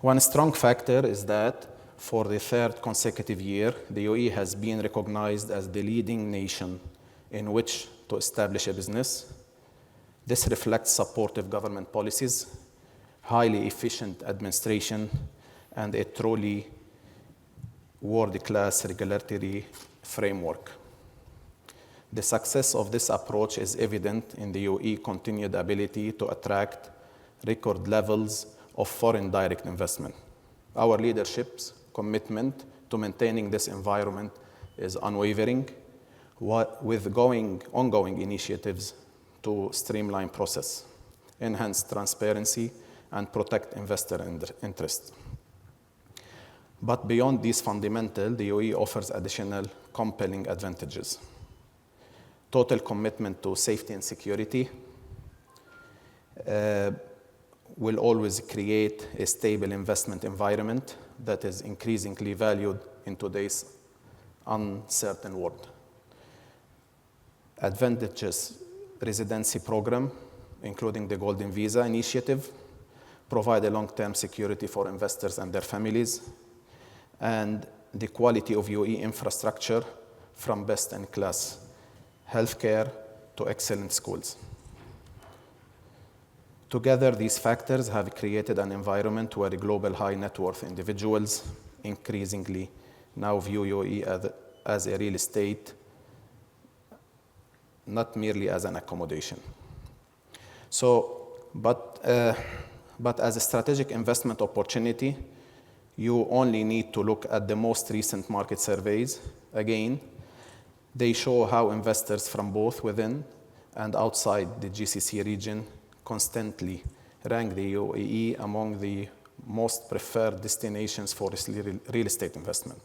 One strong factor is that for the third consecutive year, the UAE has been recognized as the leading nation in which to establish a business. This reflects supportive government policies, highly efficient administration, and a truly world-class regulatory framework. The success of this approach is evident in the UAE continued ability to attract record levels of foreign direct investment. Our leadership's commitment to maintaining this environment is unwavering, with ongoing initiatives to streamline process, enhance transparency, and protect investor interest. But beyond these fundamentals, the UAE offers additional compelling advantages. Total commitment to safety and security will always create a stable investment environment that is increasingly valued in today's uncertain world. Advantageous residency program, including the Golden Visa initiative, provide a long-term security for investors and their families, and the quality of UAE infrastructure, from best-in-class healthcare to excellent schools. Together, these factors have created an environment where global high net worth individuals increasingly now view UAE as a real estate, not merely as an accommodation. But as a strategic investment opportunity, you only need to look at the most recent market surveys. Again, they show how investors from both within and outside the GCC region constantly rank the UAE among the most preferred destinations for real estate investment.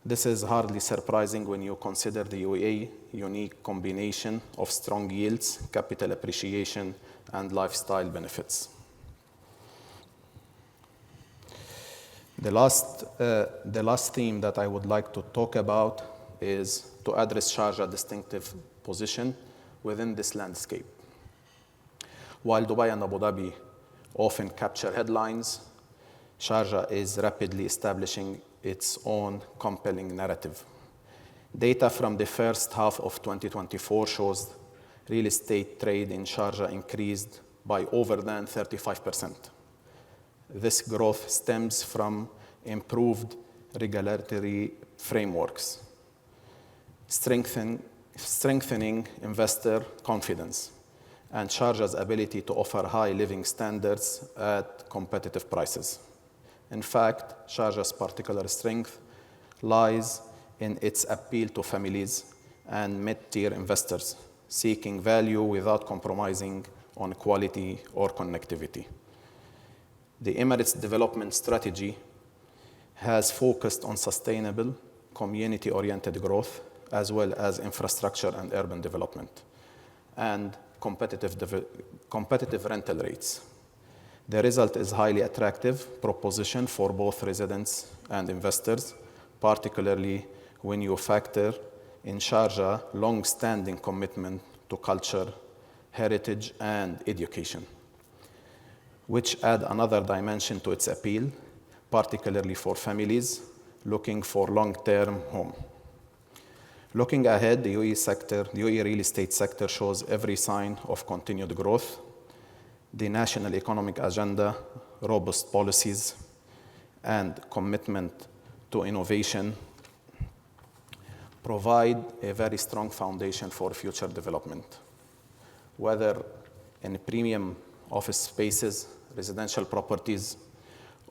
This is hardly surprising when you consider the UAE unique combination of strong yields, capital appreciation, and lifestyle benefits. The last theme that I would like to talk about is to address Sharjah's distinctive position within this landscape. While Dubai and Abu Dhabi often capture headlines, Sharjah is rapidly establishing its own compelling narrative. Data from the first half of 2024 shows real estate trade in Sharjah increased by over than 35%. This growth stems from improved regulatory frameworks, strengthening investor confidence, and Sharjah's ability to offer high living standards at competitive prices. In fact, Sharjah's particular strength lies in its appeal to families and mid-tier investors seeking value without compromising on quality or connectivity. The Emirates development strategy has focused on sustainable, community-oriented growth, as well as infrastructure and urban development, and competitive rental rates. The result is highly attractive proposition for both residents and investors, particularly when you factor in Sharjah long-standing commitment to culture, heritage, and education, which add another dimension to its appeal, particularly for families looking for long-term home. Looking ahead, the UAE real estate sector shows every sign of continued growth. The national economic agenda, robust policies, and commitment to innovation provide a very strong foundation for future development, whether in premium office spaces, residential properties,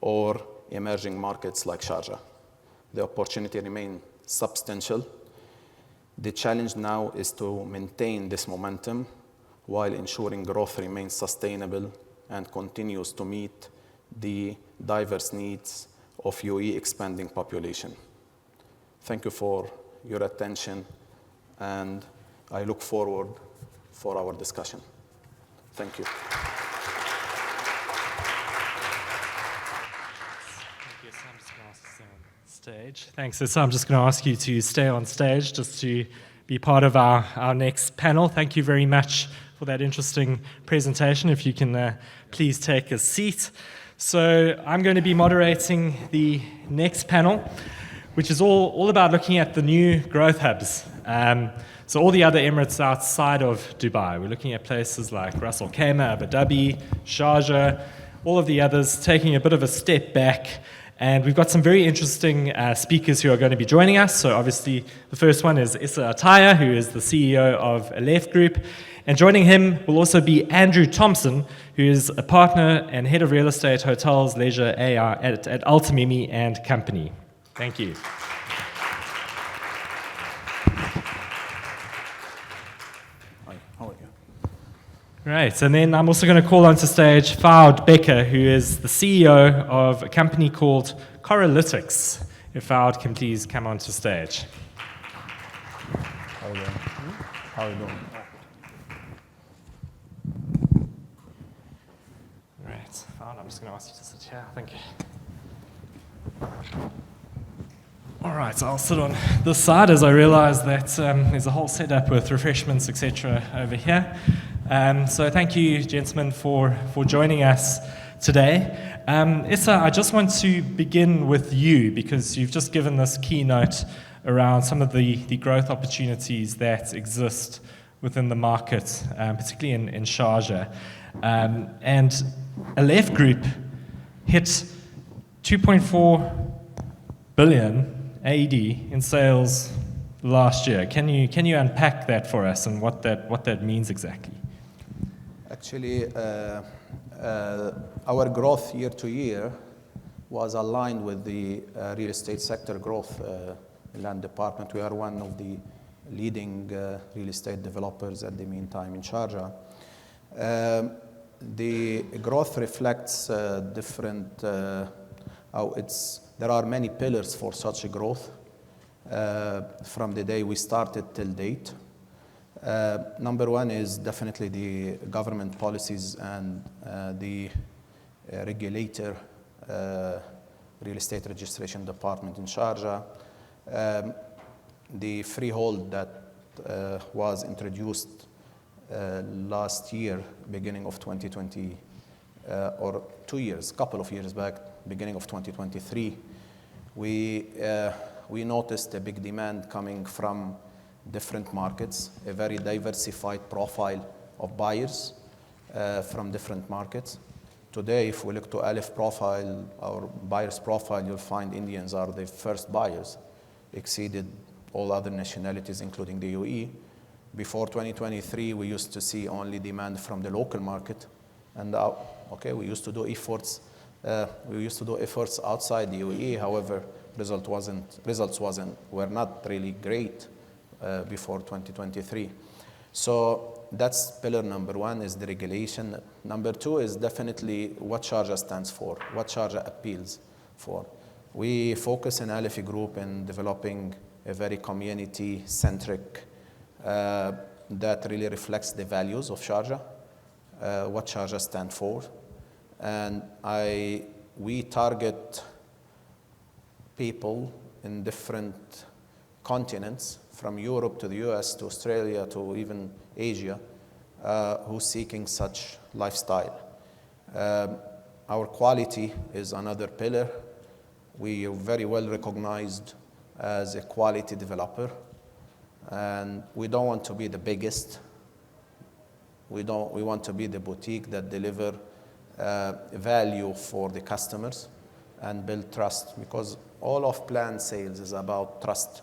or emerging markets like Sharjah. The opportunity remains substantial. The challenge now is to maintain this momentum while ensuring growth remains sustainable and continues to meet the diverse needs of UAE expanding population. Thank you for your attention, and I look forward for our discussion. Thank you. Stage. Thanks. So I'm just going to ask you to stay on stage just to be part of our next panel. Thank you very much for that interesting presentation. If you can please take a seat. So I'm going to be moderating the next panel, which is all about looking at the new growth hubs. So all the other Emirates outside of Dubai. We're looking at places like Khaimah, Abu Dhabi, Sharjah, all of the others taking a bit of a step back. And we've got some very interesting speakers who are going to be joining us. So obviously, the first one is Issa Ataya, who is the CEO of Aleph Group. And joining him will also be Andrew Thompson, who is a partner and head of real estate, hotels, leisure, AI at Altamimi and Company. Thank you. Right, and then I'm also going to call onto stage Fouad Becker, who is the CEO of a company called Correlytics. If Fouad can please come onto stage. How are you doing? How are you doing? Right, Fouad, I'm just going to ask you to sit here. Thank you. All right, so I'll sit on this side as I realize that there's a whole setup with refreshments, etc. over here. So thank you, gentlemen, for joining us today. Issa, I just want to begin with you because you've just given this keynote around some of the growth opportunities that exist within the market, particularly in Sharjah. And Aleph Group hit 2.4 billion AED in sales last year. Can you unpack that for us and what that means exactly? Actually, our growth year to year was aligned with the real estate sector growth in land department. We are one of the leading real estate developers at the meantime in Sharjah. The growth reflects different, there are many pillars for such a growth from the day we started till date. Number one is definitely the government policies and the regulator, real estate registration department in Sharjah. The freehold that was introduced last year, beginning of 2020, or 2 years, couple of years back, beginning of 2023, we noticed a big demand coming from different markets, a very diversified profile of buyers from different markets. Today, if we look to Alif profile, our buyers profile, you'll find Indians are the first buyers, exceeded all other nationalities, including the UAE. Before 2023, we used to see only demand from the local market, and we used to do efforts. Outside the UAE. However, results were not really great before 2023. So that's pillar number one, is the regulation. Number two is definitely what Sharjah stands for, what Sharjah appeals for. We focus in Alif Group in developing a very community-centric that really reflects the values of Sharjah, what Sharjah stands for. And we target people in different continents, from Europe to the US to Australia to even Asia, who's seeking such lifestyle. Our quality is another pillar. We are very well recognized as a quality developer, and we don't want to be the biggest. We want to be the boutique that deliver value for the customers and build trust, because all of planned sales is about trust,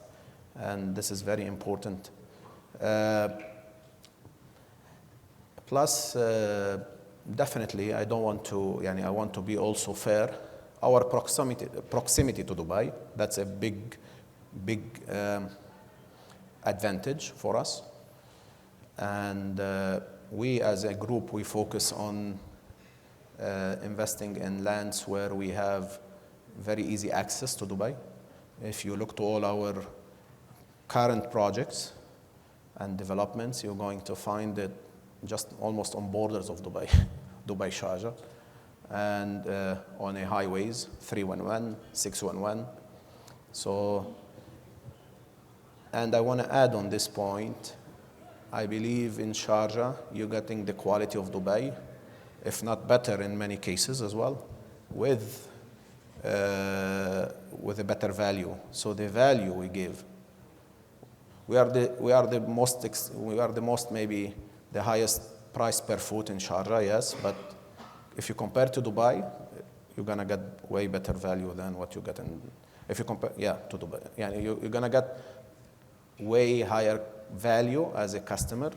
and this is very important. Plus, definitely, I want to be also fair. Our proximity to Dubai, that's a big advantage for us. And we as a group, we focus on investing in lands where we have very easy access to Dubai. If you look to all our current projects and developments, you're going to find it just almost on borders of Dubai, Dubai Sharjah, and on a highways, 311, 611. So, and I want to add on this point, I believe in Sharjah, you're getting the quality of Dubai, if not better in many cases as well, with a better value. So the value we give, we are the most maybe the highest price per foot in Sharjah, yes, but if you compare to Dubai, you're gonna get way better value than what you get in. If you compare, to Dubai, you're gonna get way higher value as a customer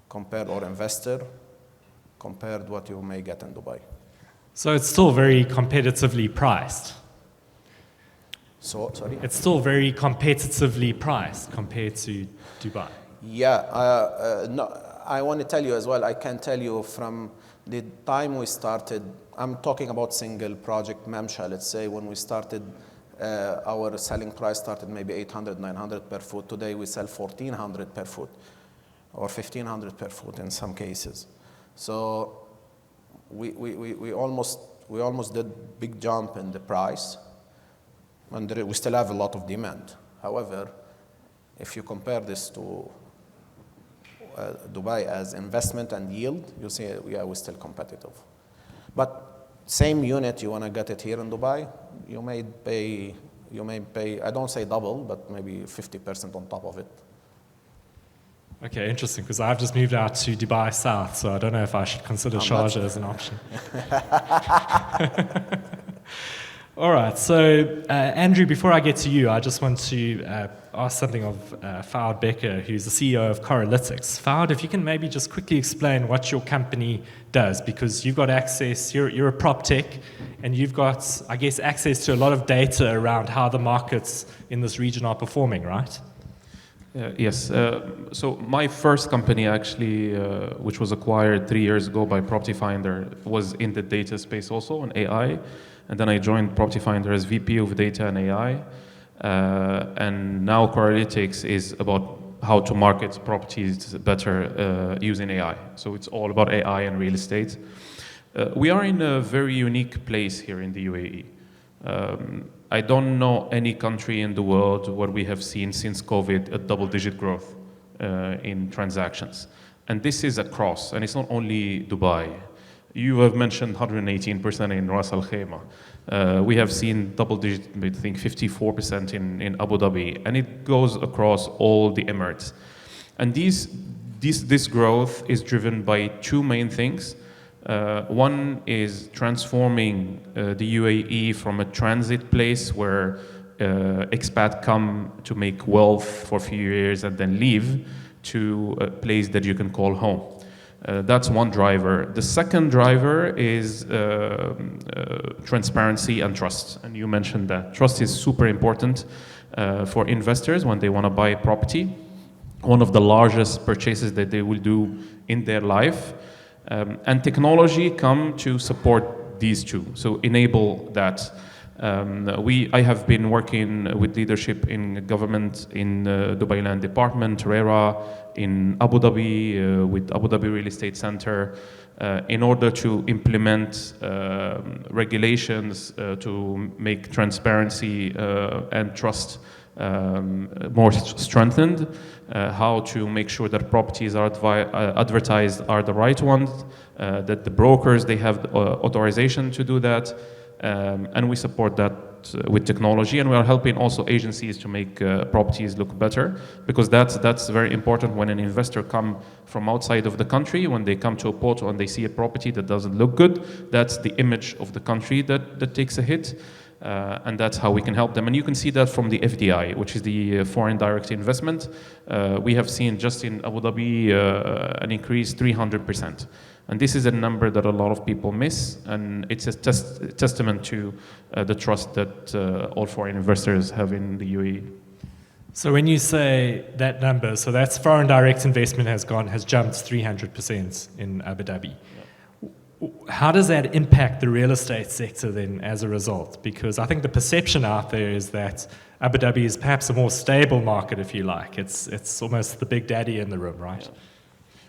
compared, or investor, compared what you may get in Dubai. So it's still very competitively priced. So, sorry? It's still very competitively priced compared to Dubai. No, I want to tell you as well, I can tell you from the time we started, I'm talking about single project Mamsha, let's say, when we started, our selling price started maybe 800, 900 per foot. Today we sell 1,400 per foot, or 1,500 per foot in some cases. So we almost did big jump in the price, and we still have a lot of demand. However, if you compare this to Dubai as investment and yield, you see, we're still competitive. But same unit, you want to get it here in Dubai, you may pay, I don't say double, but maybe 50% on top of it. Okay, interesting, because I've just moved out to Dubai South, so I don't know if I should consider Sharjah as an option. All right, so Andrew, before I get to you, I just want to ask something of Fouad Becker, who's the CEO of Correlytics. Fouad, if you can maybe just quickly explain what your company does, because you've got access, you're a prop tech, and you've got, I guess, access to a lot of data around how the markets in this region are performing, right? Yes. So my first company, actually, which was acquired 3 years ago by Property Finder, was in the data space also, on AI. And then I joined Property Finder as VP of Data and AI. And now Correlytics is about how to market properties better using AI. So it's all about AI and real estate. We are in a very unique place here in the UAE. I don't know any country in the world where we have seen since COVID a double-digit growth in transactions. And this is across, and it's not only Dubai. You have mentioned 118% in Ras Al Khaimah. We have seen double-digit, I think 54% in Abu Dhabi, and it goes across all the Emirates. And this growth is driven by two main things. One is transforming the UAE from a transit place where expats come to make wealth for a few years and then leave to a place that you can call home. That's one driver. The second driver is transparency and trust. And you mentioned that. Trust is super important for investors when they want to buy property. One of the largest purchases that they will do in their life. And technology come to support these two, so enable that. I have been working with leadership in government in Dubai Land Department, RERA, in Abu Dhabi, with Abu Dhabi Real Estate Center, in order to implement regulations to make transparency and trust more strengthened, how to make sure that properties are advertised are the right ones, that the brokers, they have authorization to do that, and we support that with technology, and we are helping also agencies to make properties look better, because that's very important when an investor come from outside of the country. When they come to a portal and they see a property that doesn't look good, that's the image of the country that takes a hit. And that's how we can help them. And you can see that from the FDI, which is the foreign direct investment. We have seen just in Abu Dhabi an increase 300%. And this is a number that a lot of people miss. And it's a testament to the trust that all foreign investors have in the UAE. So when you say that number, so that's foreign direct investment has jumped 300% in Abu Dhabi. How does that impact the real estate sector then as a result? Because I think the perception out there is that Abu Dhabi is perhaps a more stable market, if you like. It's almost the big daddy in the room, right?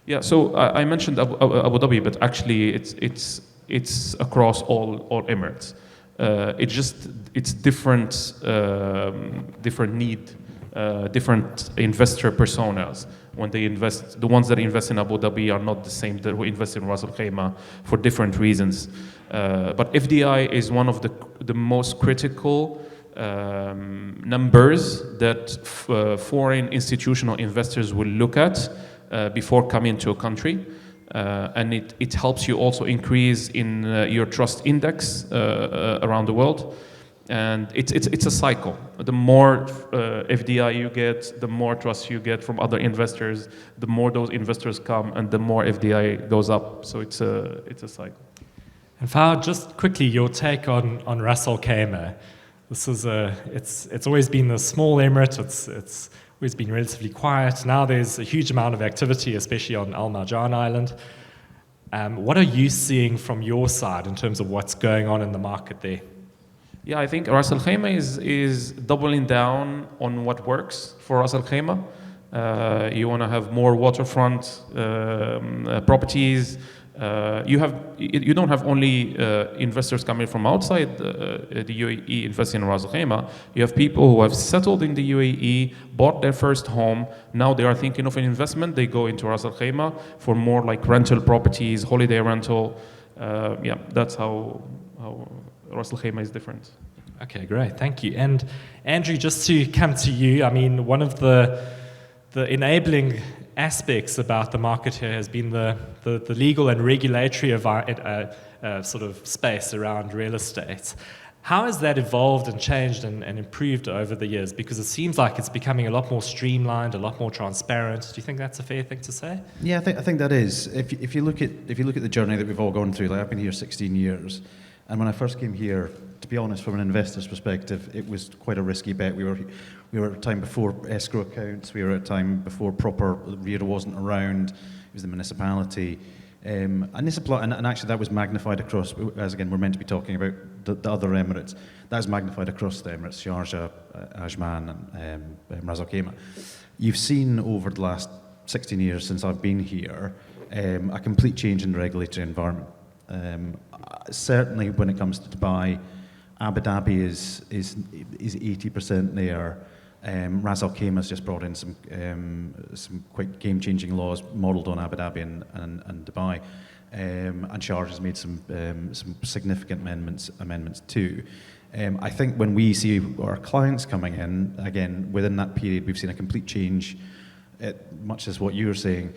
Yeah, so I mentioned Abu Dhabi, but actually it's across all Emirates. It's different need, different investor personas. When they invest, the ones that invest in Abu Dhabi are not the same that we invest in Ras Al Khaimah for different reasons. But FDI is one of the most critical numbers that foreign institutional investors will look at before coming to a country. And it helps you also increase in your trust index around the world. And it's a cycle. The more FDI you get, the more trust you get from other investors, the more those investors come, and the more FDI goes up. So it's a cycle. And Fahad, just quickly, your take on Ras Al Khaimah. This is it's always been a small emirate. It's always been relatively quiet. Now there's a huge amount of activity, especially on Al Marjan Island. What are you seeing from your side in terms of what's going on in the market there? Yeah, I think Ras Al Khaimah is doubling down on what works for Ras Al Khaimah. You want to have more waterfront properties. You don't have only investors coming from outside the UAE investing in Ras Al Khaimah. You have people who have settled in the UAE, bought their first home. Now they are thinking of an investment. They go into Ras Al Khaimah for more like rental properties, holiday rental. Yeah, that's how Ras Al Khaimah is different. Okay, great, thank you. And Andrew, just to come to you, I mean, one of the enabling aspects about the market here has been the legal and regulatory sort of space around real estate. How has that evolved and changed and improved over the years? Because it seems like it's becoming a lot more streamlined, a lot more transparent. Do you think that's a fair thing to say? Yeah, I think that is. If you look at the journey that we've all gone through, like I've been here 16 years. And when I first came here, to be honest, from an investor's perspective, it was quite a risky bet. We were at a time before escrow accounts. We were at a time before proper RERA wasn't around. It was the municipality. And actually that was magnified across, as again, we're meant to be talking about the other Emirates. That was magnified across the Emirates, Sharjah, Ajman, and Ras Al Khaimah. You've seen over the last 16 years since I've been here, a complete change in the regulatory environment. Certainly when it comes to Dubai, Abu Dhabi is 80% there. Ras Al Khaimah has just brought in some quite game-changing laws modelled on Abu Dhabi and Dubai, and Sharjah has made some significant amendments too. I think when we see our clients coming in, again, within that period, we've seen a complete change, much as what you were saying.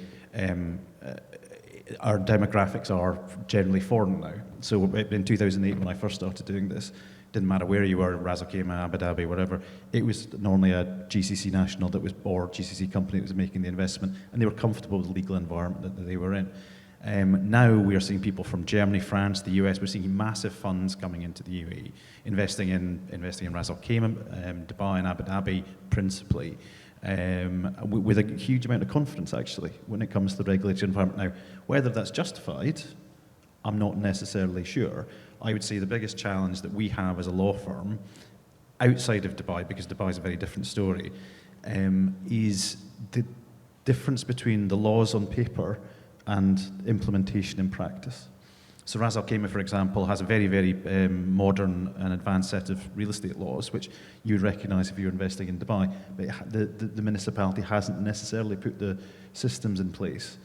Our demographics are generally foreign now. So in 2008, when I first started doing this, didn't matter where you were, Ras Al Khaimah, Abu Dhabi, whatever, it was normally a GCC national or GCC company that was making the investment, and they were comfortable with the legal environment that they were in. Now we are seeing people from Germany, France, the US. We're seeing massive funds coming into the UAE, investing in Ras Al Khaimah, Dubai, and Abu Dhabi principally, with a huge amount of confidence actually when it comes to the regulatory environment. Now, whether that's justified, I'm not necessarily sure. I would say the biggest challenge that we have as a law firm, outside of Dubai, because Dubai is a very different story, is the difference between the laws on paper and implementation in practice. So Ras Al Khaimah, for example, has a very, very modern and advanced set of real estate laws, which you would recognise if you're investing in Dubai, but the municipality hasn't necessarily put the systems in place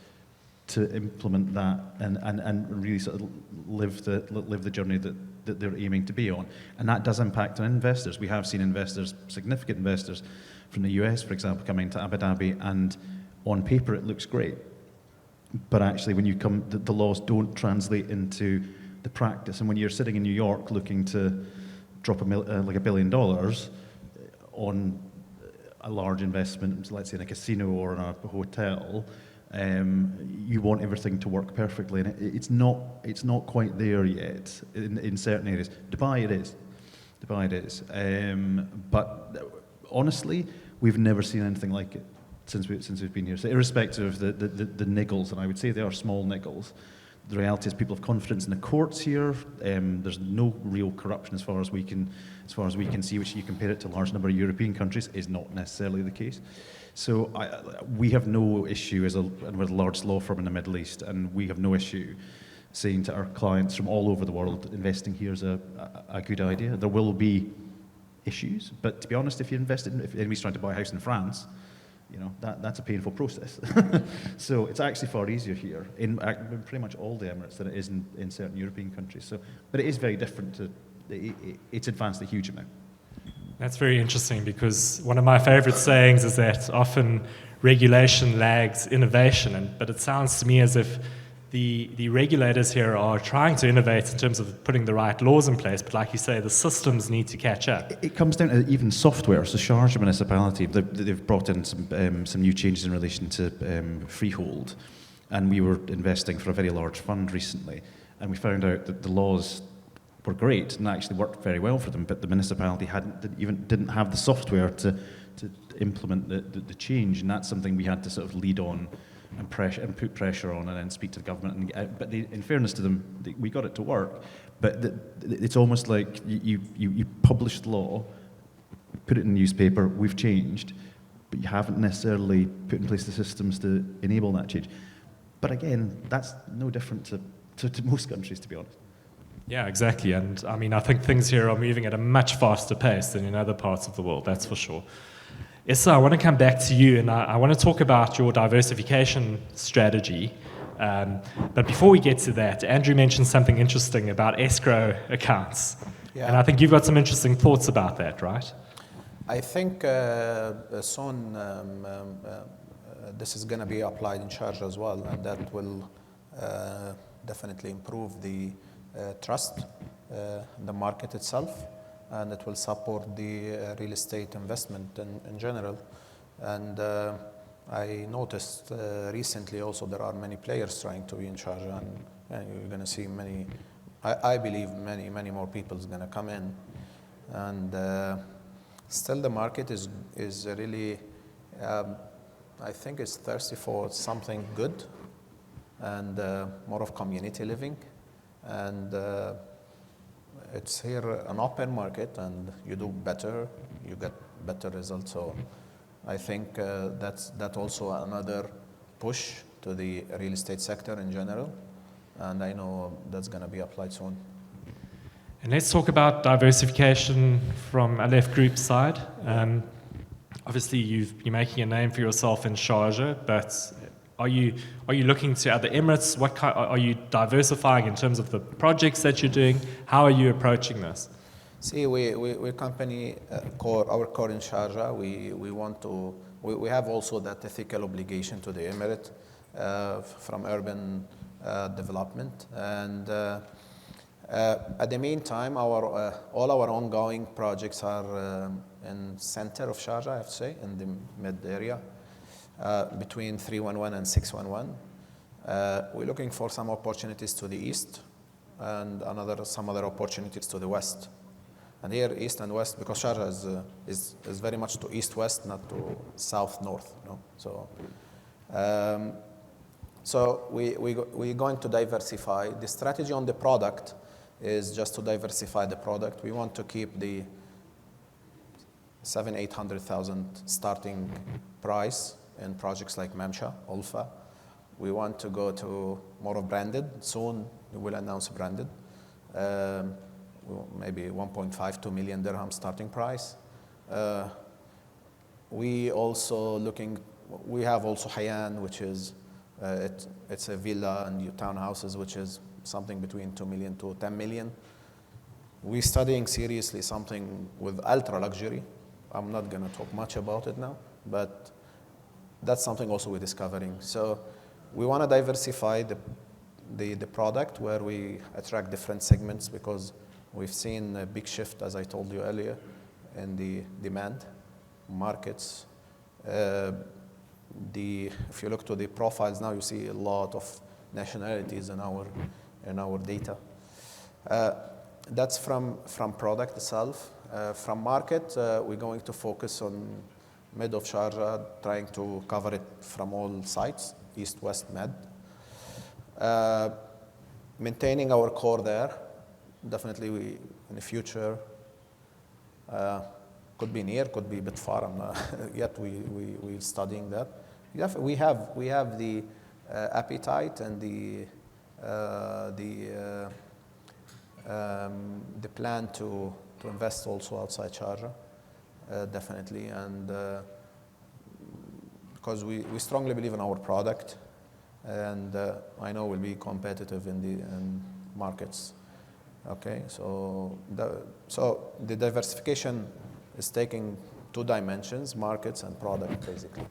to implement that and really sort of live the journey that they're aiming to be on. And that does impact on investors. We have seen investors, significant investors from the US, for example, coming to Abu Dhabi, and on paper it looks great. But actually, when you come, the laws don't translate into the practice. And when you're sitting in New York looking to drop like $1 billion on a large investment, let's say in a casino or in a hotel, you want everything to work perfectly, and it's not quite there yet in certain areas. Dubai it is. But honestly, we've never seen anything like it since we've been here. So irrespective of the niggles, and I would say they are small niggles, the reality is people have confidence in the courts here. There's no real corruption as far as we can see, which you compare it to a large number of European countries is not necessarily the case. So we have no issue and we're the largest law firm in the Middle East, and we have no issue saying to our clients from all over the world, investing here is a good idea. There will be issues, but to be honest, if anybody's trying to buy a house in France, that's a painful process. So it's actually far easier here in pretty much all the Emirates than it is in certain European countries. So, but it is very different. It's advanced a huge amount. That's very interesting, because one of my favorite sayings is that often regulation lags innovation, but it sounds to me as if the regulators here are trying to innovate in terms of putting the right laws in place, but like you say, the systems need to catch up. It comes down to even software. So Sharjah municipality, they've brought in some new changes in relation to freehold, and we were investing for a very large fund recently, and we found out that the laws were great and actually worked very well for them, but the municipality didn't have the software to implement the change, and that's something we had to sort of lead on and put pressure on, and then speak to the government. But in fairness to them, we got it to work. But it's almost like you publish the law, put it in the newspaper, we've changed, but you haven't necessarily put in place the systems to enable that change. But again, that's no different to most countries, to be honest. Yeah, exactly. And I mean, I think things here are moving at a much faster pace than in other parts of the world, that's for sure. Issa, I want to come back to you, and I want to talk about your diversification strategy. But before we get to that, Andrew mentioned something interesting about escrow accounts. Yeah. And I think you've got some interesting thoughts about that, right? I think soon this is going to be applied in Sharjah as well, and that will definitely improve the trust in the market itself, and it will support the real estate investment in general. And I noticed recently also there are many players trying to be in Sharjah, and you're going to see many, I believe many more people is going to come in. And still the market is really, I think it's thirsty for something good and more of community living. And it's here an open market, and you do better, you get better results. So I think that's also another push to the real estate sector in general, and I know that's going to be applied soon. And let's talk about diversification from Aleph Group's side. obviously you're making a name for yourself in Sharjah, but are you looking to other Emirates? Are you diversifying in terms of the projects that you're doing? How are you approaching this? See, we company our core in Sharjah. We have also that ethical obligation to the Emirate from urban development, and at the meantime, all our ongoing projects are in center of Sharjah, I have to say, in the mid area, between 311 and 611. We're looking for some opportunities to the east, and some other opportunities to the west. And here, east and west, because Sharjah is very much to east-west, not to south-north. No? So we're going to diversify. The strategy on the product is just to diversify the product. We want to keep the 700,000-800,000 starting price in projects like Mamsha, Ulfa. We want to go to more of branded. Soon we will announce branded. Maybe 1.5-2 million dirham starting price. We have also Hayyan, which is it's a villa and townhouses, which is something between 2 million to 10 million. We're studying seriously something with ultra luxury. I'm not going to talk much about it now, but that's something also we're discovering. So we want to diversify the product where we attract different segments, because we've seen a big shift, as I told you earlier, in the demand markets. If you look to the profiles now, you see a lot of nationalities in our data. That's from product itself. From market, we're going to focus on mid of Sharjah, trying to cover it from all sides, east, west, med. Maintaining our core there. Definitely, in the future, could be near, could be a bit far. Yet we're studying that. We have the appetite and the plan to invest also outside Sharjah, definitely, and because we strongly believe in our product, and I know we'll be competitive in markets. Okay, so the diversification is taking two dimensions: markets and product, basically.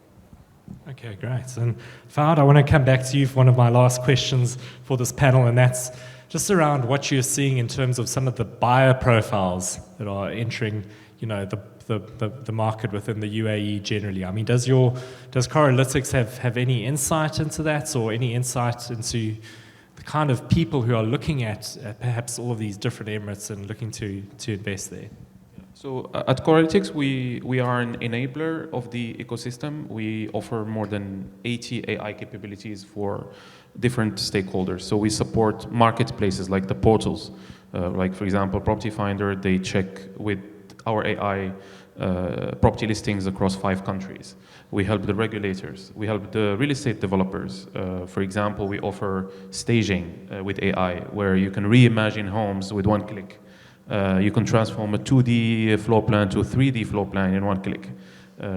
Okay, great. And Fahd, I want to come back to you for one of my last questions for this panel, and that's just around what you're seeing in terms of some of the buyer profiles that are entering, the market within the UAE generally. I mean, does Corelytics have any insight into that, or any insight into the kind of people who are looking at perhaps all of these different Emirates and looking to invest there? So at Corelytics, we are an enabler of the ecosystem. We offer more than 80 AI capabilities for different stakeholders. So we support marketplaces like the portals, like for example, Property Finder. They check with our AI property listings across 5 countries. We help the regulators. We help the real estate developers. For example, we offer staging with AI, where you can reimagine homes with one click. You can transform a 2D floor plan to a 3D floor plan in one click,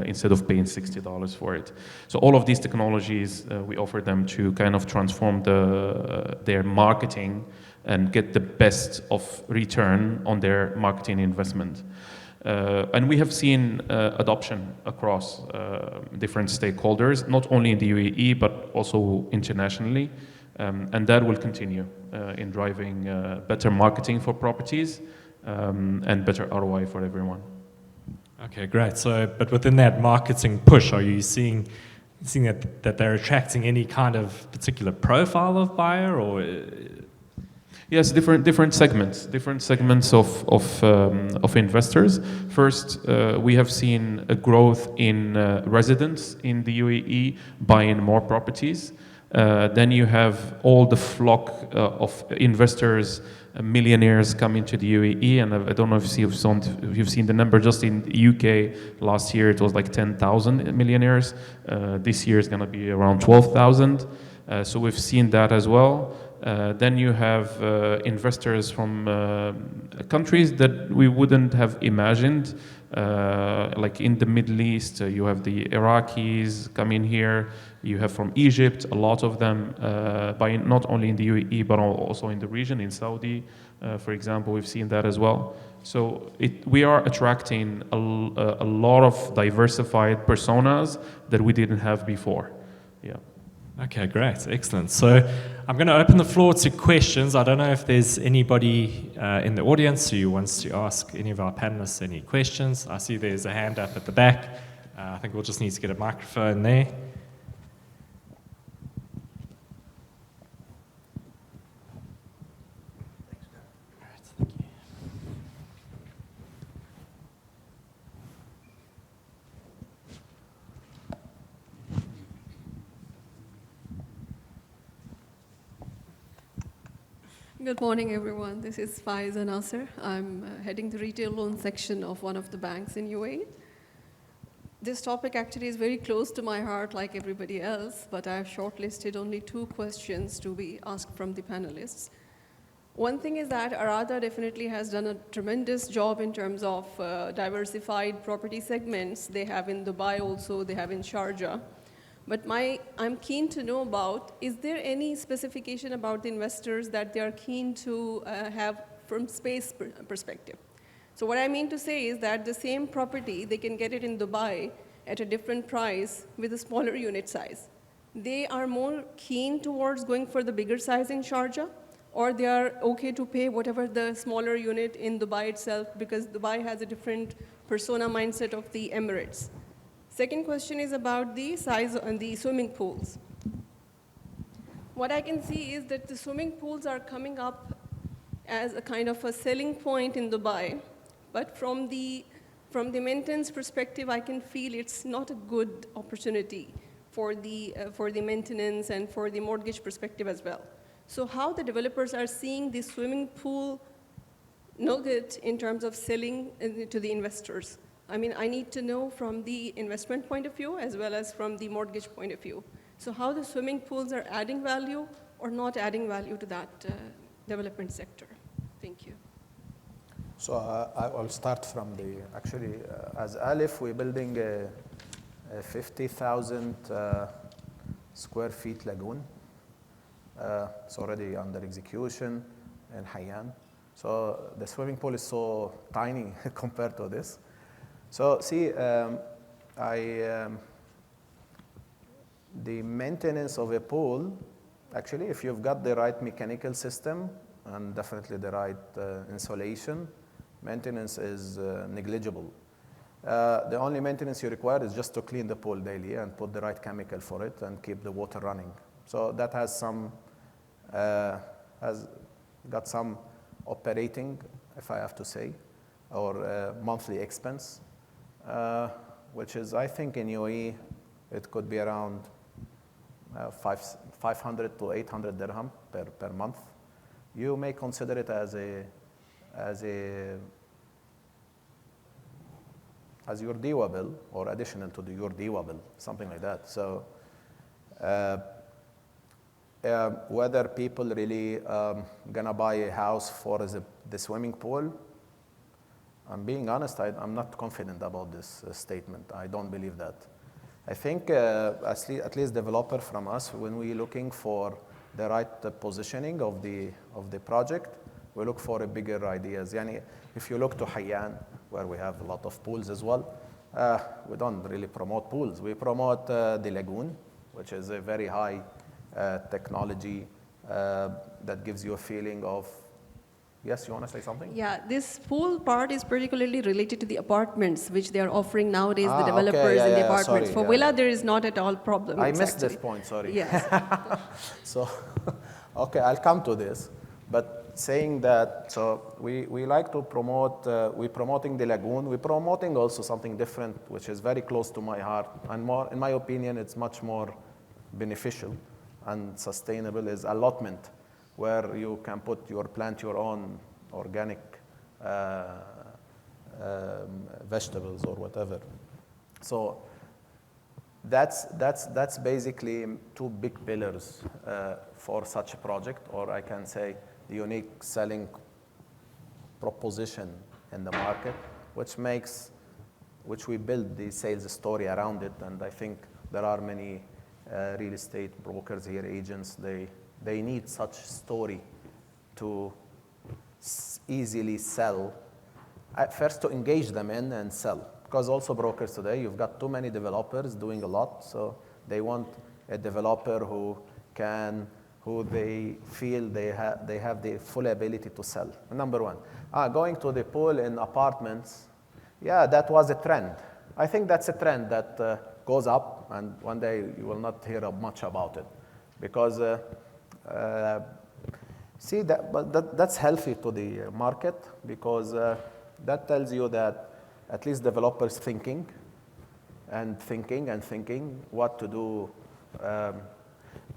instead of paying $60 for it. So all of these technologies, we offer them to kind of transform their marketing and get the best of return on their marketing investment. And we have seen adoption across different stakeholders, not only in the UAE, but also internationally. And that will continue in driving better marketing for properties and better ROI for everyone. Okay, great. So, but within that marketing push, are you seeing that they're attracting any kind of particular profile of buyer, or? Yes, different segments of investors. First, we have seen a growth in residents in the UAE buying more properties. Then you have all the flock of investors, millionaires coming to the UAE, and I don't know if you've seen the number. Just in the UK last year, it was like 10,000 millionaires. This year is going to be around 12,000. So we've seen that as well. Then you have investors from countries that we wouldn't have imagined. Like in the Middle East, you have the Iraqis coming here. You have from Egypt, a lot of them, by not only in the UAE, but also in the region, in Saudi, for example, we've seen that as well. So we are attracting a lot of diversified personas that we didn't have before. Yeah. Okay, great, excellent. So I'm going to open the floor to questions. I don't know if there's anybody in the audience who wants to ask any of our panelists any questions. I see there's a hand up at the back. I think we'll just need to get a microphone there. Good morning, everyone. This is Faiza Nasser. I'm heading the retail loan section of one of the banks in UAE. This topic actually is very close to my heart, like everybody else, but I've shortlisted only 2 questions to be asked from the panelists. One thing is that Arada definitely has done a tremendous job in terms of diversified property segments. They have in Dubai also, they have in Sharjah. But I'm keen to know about, is there any specification about the investors that they are keen to have from space perspective? So what I mean to say is that the same property, they can get it in Dubai at a different price with a smaller unit size. They are more keen towards going for the bigger size in Sharjah, or they are okay to pay whatever the smaller unit in Dubai itself, because Dubai has a different persona mindset of the Emirates. Second question is about the size and the swimming pools. What I can see is that the swimming pools are coming up as a kind of a selling point in Dubai, but from the maintenance perspective, I can feel it's not a good opportunity for the maintenance and for the mortgage perspective as well. So how the developers are seeing the swimming pool nugget in terms of selling to the investors? I mean, I need to know from the investment point of view as well as from the mortgage point of view. So how the swimming pools are adding value or not adding value to that development sector? Thank you. So I'll start from actually, as Alif, we're building a 50,000 square feet lagoon. It's already under execution in Hayyan. So the swimming pool is so tiny compared to this. So see, the maintenance of a pool, actually, if you've got the right mechanical system and definitely the right insulation, maintenance is negligible. The only maintenance you require is just to clean the pool daily and put the right chemical for it and keep the water running. So that has got some operating, if I have to say, or monthly expense. Which is, I think in UAE, it could be around 500 to 800 dirham per month. You may consider it as your DIWA bill or additional to your DIWA bill, something like that. So whether people really gonna buy a house for the swimming pool, I'm being honest, I'm not confident about this statement. I don't believe that. I think at least developer from us, when we're looking for the right positioning of the project, we look for a bigger ideas. Yani, if you look to Hayyan, where we have a lot of pools as well, we don't really promote pools. We promote the lagoon, which is a very high technology that gives you a feeling of. Yes, you want to say something? Yeah, this pool part is particularly related to the apartments, which they are offering nowadays, the developers in the apartments. For villa, there is not at all problem. I missed this point, sorry. Yes. So, okay, I'll come to this. But saying that, so we like to promote, we're promoting the lagoon. We're promoting also something different, which is very close to my heart. And more, in my opinion, it's much more beneficial and sustainable is allotment, where you can plant your own organic vegetables or whatever. So that's basically two big pillars for such a project, or I can say the unique selling proposition in the market, which we build the sales story around it. And I think there are many real estate brokers here, agents, they need such story to easily sell. At first, to engage them in and sell. Because also brokers today, you've got too many developers doing a lot, so they want a developer who they feel they have the full ability to sell. Number one. Going to the pool in apartments, yeah, that was a trend. I think that's a trend that goes up, and one day you will not hear much about it. Because, that's healthy to the market, because that tells you that at least developers thinking what to do.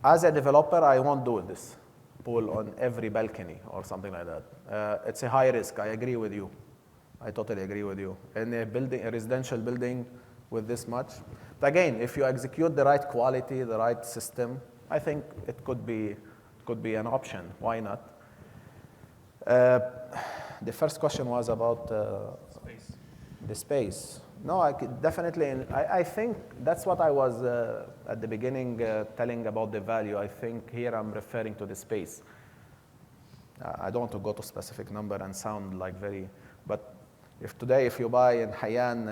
As a developer, I won't do this pool on every balcony or something like that. It's a high risk. I agree with you. I totally agree with you. In a residential building with this much, but again, if you execute the right quality, the right system, I think it could be an option. Why not? The first question was about the space. No, I could definitely. I think that's what I was at the beginning telling about the value. I think here I'm referring to the space. I don't want to go to specific number and sound like very, but if you buy in Hayyan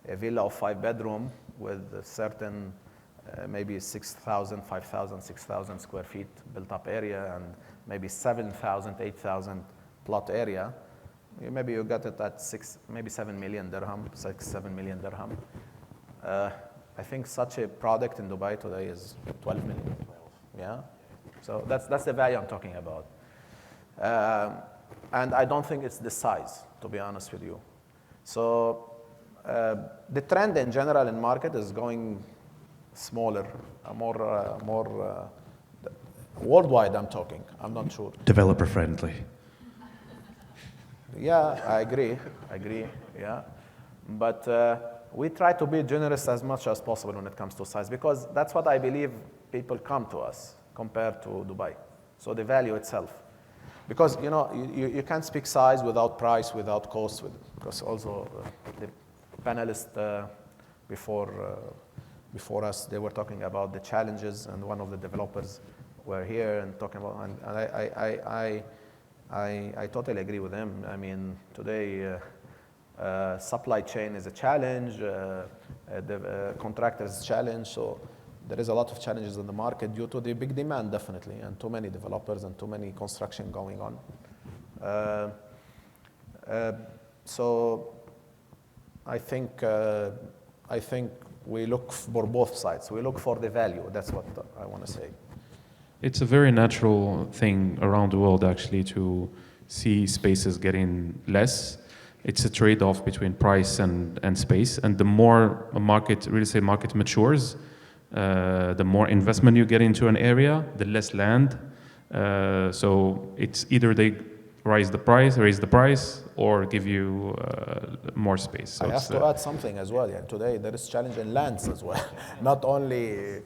a villa of 5-bedroom with a certain maybe 6,000, 5,000, 6,000 square feet built up area, and maybe 7,000, 8,000 plot area, maybe you got it at maybe 7 million dirham, 7 million dirham. I think such a product in Dubai today is 12 million. Yeah, so that's the value I'm talking about. And I don't think it's the size, to be honest with you. So the trend in general in market is going smaller, more worldwide. I'm talking. I'm not sure. Developer friendly. Yeah, I agree. Yeah, but we try to be generous as much as possible when it comes to size, because that's what I believe people come to us compared to Dubai. So the value itself, because you can't speak size without price, without cost, because also the panelists before us, they were talking about the challenges, and one of the developers were here and talking about, and I totally agree with them. I mean, today supply chain is a challenge, the contractors is a challenge, so there is a lot of challenges in the market due to the big demand, definitely, and too many developers and too many construction going on. So I think we look for both sides. We look for the value. That's what I want to say. It's a very natural thing around the world, actually, to see spaces getting less. It's a trade-off between price and space. And the more a real estate market matures, the more investment you get into an area, the less land. So it's either they raise the price, or give you more space. So I have to add something as well. Yeah. Today there is challenge in lands as well. Not only,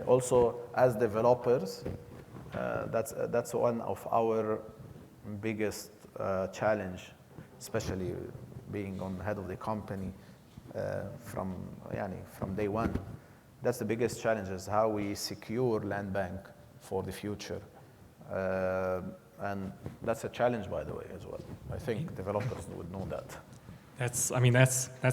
also as developers, that's one of our biggest challenge, especially being on the head of the company from day one. That's the biggest challenge, is how we secure land bank for the future. And that's a challenge, by the way, as well. I think developers would know that. That's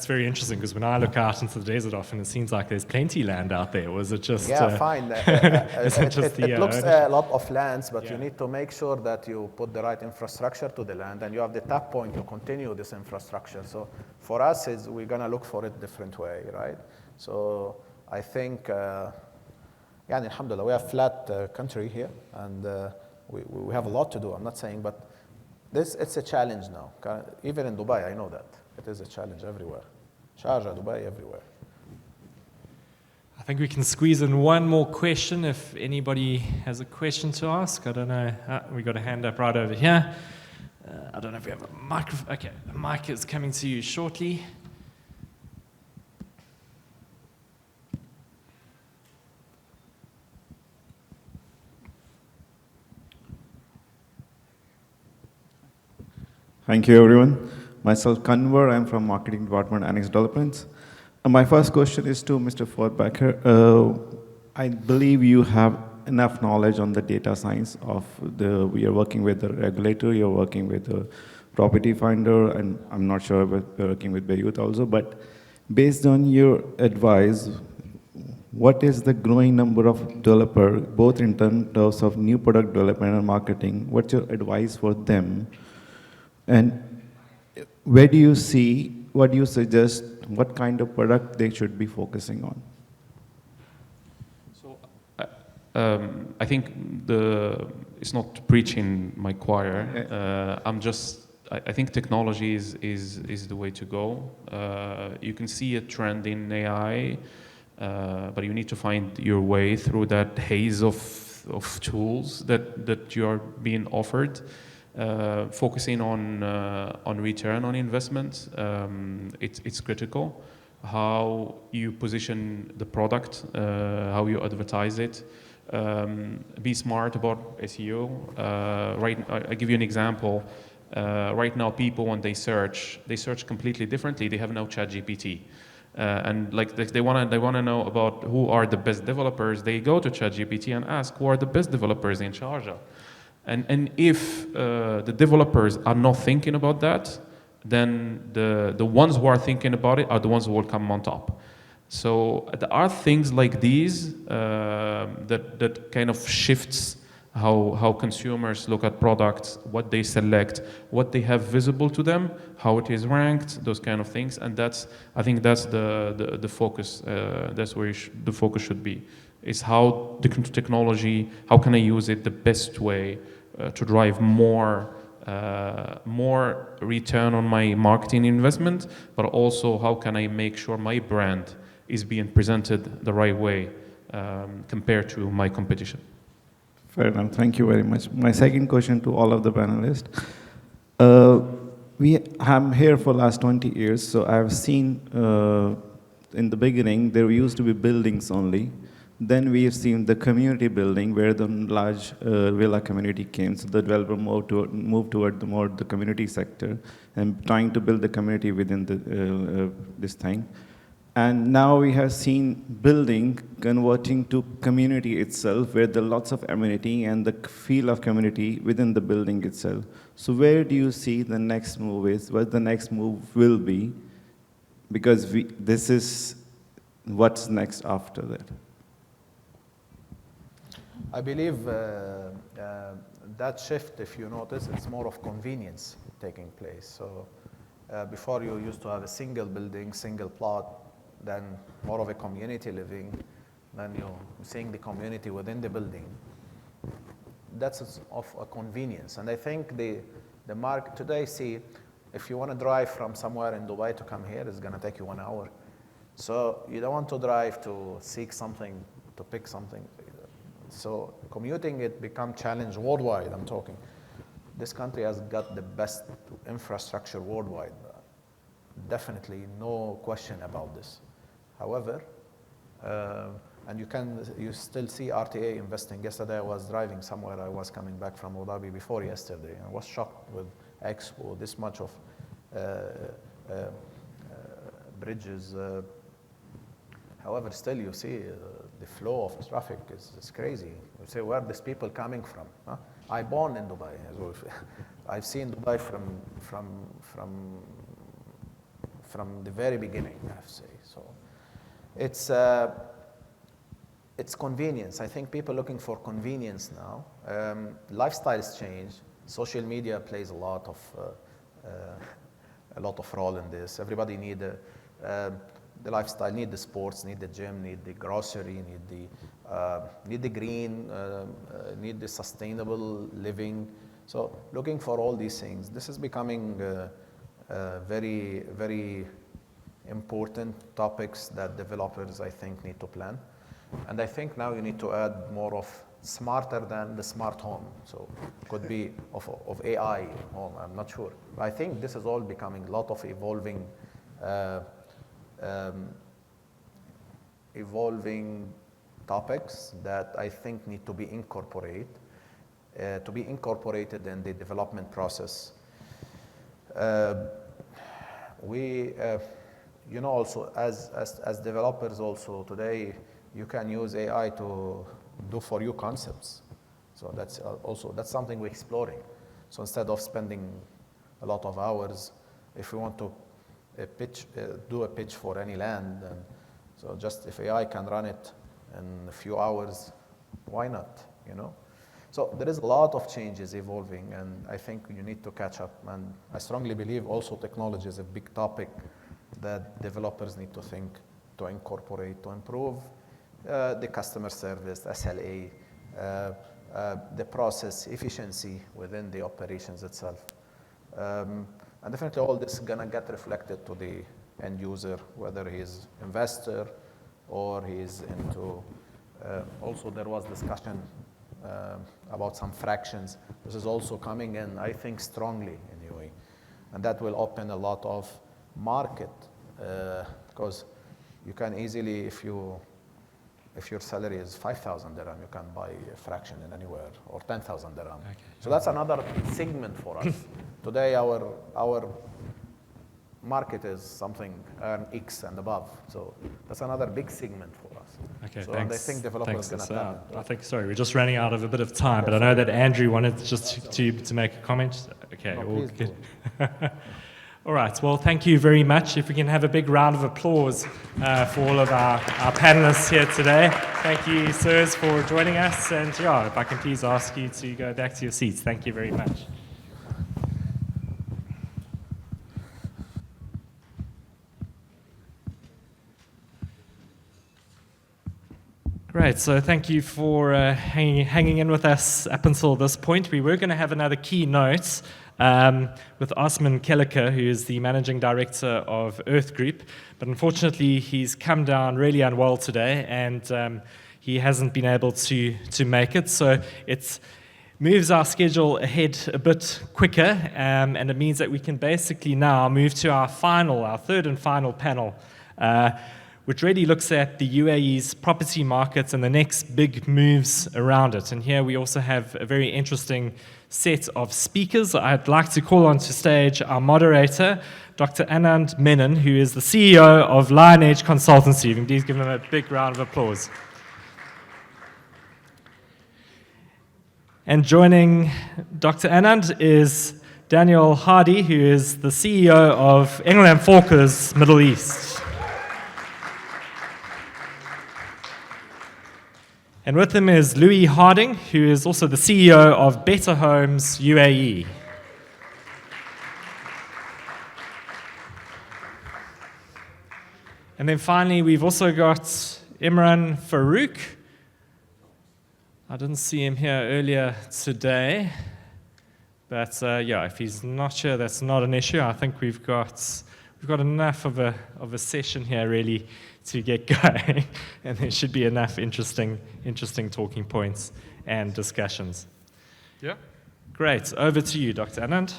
very interesting, because when I look out into the desert often, it seems like there's plenty land out there. Was it just... Yeah, fine. It looks a lot of lands, but you need to make sure that you put the right infrastructure to the land, and you have the tap point to continue this infrastructure. So for us, we're going to look for it different way, right? So I think, alhamdulillah, we have flat country here, and we have a lot to do. I'm not saying, but it's a challenge now. Even in Dubai, I know that. It is a challenge everywhere. Sharjah, Dubai, everywhere. I think we can squeeze in one more question if anybody has a question to ask. I don't know. We got a hand up right over here. I don't know if we have a microphone. Okay, the mic is coming to you shortly. Thank you, everyone. Myself, Kanwar. I'm from Marketing Department, Anax Developments. My first question is to Mr. Fortbacker. I believe you have enough knowledge on the data science of we are working with the regulator, you're working with the property finder, and I'm not sure if we're working with Bayut also, but based on your advice, what is the growing number of developers, both in terms of new product development and marketing? What's your advice for them? And where do you see, what do you suggest, what kind of product they should be focusing on? So I think it's not preaching my choir. I think technology is the way to go. You can see a trend in AI, but you need to find your way through that haze of tools that you are being offered. Focusing on return on investment, it's critical. How you position the product, how you advertise it. Be smart about SEO. I give you an example. Right now, people when they search completely differently. They have no ChatGPT. And like they want to know about who are the best developers. They go to ChatGPT and ask who are the best developers in Sharjah. And if the developers are not thinking about that, then the ones who are thinking about it are the ones who will come on top. So there are things like these that kind of shifts how consumers look at products, what they select, what they have visible to them, how it is ranked, those kind of things. And I think that's the focus. That's where the focus should be. Is how the technology, how can I use it the best way to drive more return on my marketing investment, but also how can I make sure my brand is being presented the right way compared to my competition. Fair enough. Thank you very much. My second question to all of the panelists. I'm here for the last 20 years, so I've seen in the beginning there used to be buildings only. Then we have seen the community building where the large villa community came. So the developer moved toward the community sector and trying to build the community within this thing. And now we have seen building converting to community itself, where there are lots of amenity and the feel of community within the building itself. So where do you see the next move is? What the next move will be? Because this is what's next after that. I believe that shift, if you notice, it's more of convenience taking place. So before you used to have a single building, single plot, then more of a community living, then you're seeing the community within the building. That's of a convenience. And I think the market today, see, if you want to drive from somewhere in Dubai to come here, it's going to take you 1 hour. So you don't want to drive to seek something, to pick something. So commuting, it become challenge worldwide, I'm talking. This country has got the best infrastructure worldwide. Definitely no question about this. However, and you still see RTA investing. Yesterday I was driving somewhere, I was coming back from Dhabi before yesterday. I was shocked with Expo, this much of bridges. However, still you see the flow of traffic is crazy. You say, where are these people coming from? Huh? I born in Dubai. I've seen Dubai from the very beginning, I have to say. So it's convenience. I think people looking for convenience now. Lifestyles change. Social media plays a lot of role in this. Everybody need the lifestyle, need the sports, need the gym, need the grocery, need the green, need the sustainable living. So looking for all these things. This is becoming very, very important topics that developers, I think, need to plan. And I think now you need to add more of smarter than the smart home. So could be of AI home, I'm not sure. But I think this is all becoming a lot of evolving topics that I think need to be incorporated in the development process. You know, also as developers also today, you can use AI to do for you concepts. So that's something we're exploring. So instead of spending a lot of hours, if we want to do a pitch for any land, and so just if AI can run it in a few hours, why not, you know? So there is a lot of changes evolving, and I think you need to catch up. And I strongly believe also technology is a big topic that developers need to think to incorporate to improve the customer service, SLA, the process efficiency within the operations itself. And definitely all this is gonna get reflected to the end user, whether he's investor or he's into, also there was discussion about some fractions. This is also coming in, I think, strongly in UAE. And that will open a lot of market, because you can easily, if your salary is 5,000 dirham, you can buy a fraction in anywhere, or 10,000 dirham. Okay. So that's another segment for us. Today, our market is something X and above. So that's another big segment for us. Okay, so thanks. And I think developers are going to tap I think, sorry, we're just running out of a bit of time, but I know that Andrew wanted just to make a comment. Okay, no, all good. All right, well, thank you very much. If we can have a big round of applause for all of our panelists here today. Thank you, sirs, for joining us. And yeah, if I can please ask you to go back to your seats. Thank you very much. Great, so thank you for hanging in with us up until this point. We were going to have another keynote with Osman Kelliker, who is the Managing Director of Earth Group, but unfortunately he's come down really unwell today, and he hasn't been able to make it, so it moves our schedule ahead a bit quicker, and it means that we can basically now move to our third and final panel, which really looks at the UAE's property markets and the next big moves around it. And here we also have a very interesting set of speakers. I'd like to call onto stage our moderator, Dr. Anand Menon, who is the CEO of Lion Edge Consultancy. You can please give him a big round of applause. And joining Dr. Anand is Daniel Hardy, who is the CEO of England Falkers Middle East. And with him is Louis Harding, who is also the CEO of Better Homes UAE. And then finally, we've also got Imran Farouk. I didn't see him here earlier today, but yeah, if he's not here, that's not an issue. I think we've got enough of a session here, really, to get going, and there should be enough interesting talking points and discussions. Yeah. Great. Over to you, Dr. Anand.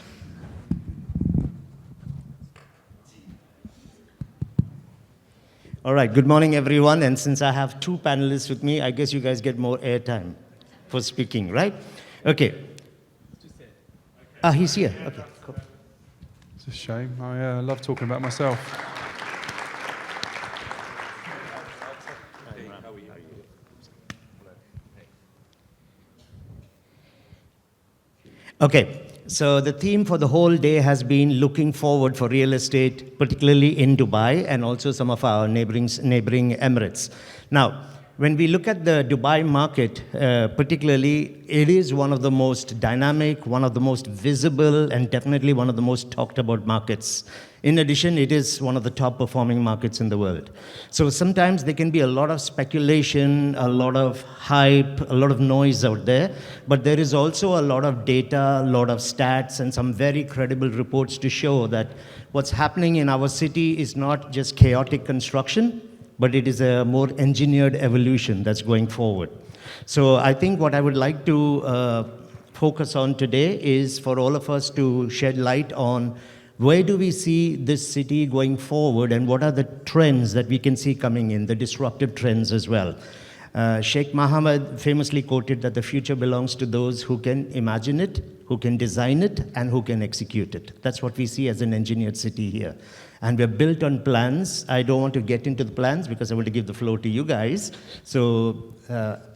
All right. Good morning, everyone. And since I have two panelists with me, I guess you guys get more airtime for speaking, right? Okay. He's here. Okay. Cool. It's a shame. I love talking about myself. Okay, so the theme for the whole day has been looking forward for real estate, particularly in Dubai and also some of our neighboring Emirates. Now, when we look at the Dubai market, particularly, it is one of the most dynamic, one of the most visible, and definitely one of the most talked about markets. In addition, it is one of the top performing markets in the world. So sometimes there can be a lot of speculation, a lot of hype, a lot of noise out there, but there is also a lot of data, a lot of stats, and some very credible reports to show that what's happening in our city is not just chaotic construction, but it is a more engineered evolution that's going forward. So I think what I would like to focus on today is for all of us to shed light on where do we see this city going forward, and what are the trends that we can see coming in, the disruptive trends as well. Sheikh Mohammed famously quoted that the future belongs to those who can imagine it, who can design it, and who can execute it. That's what we see as an engineered city here. And we're built on plans. I don't want to get into the plans because I want to give the floor to you guys. So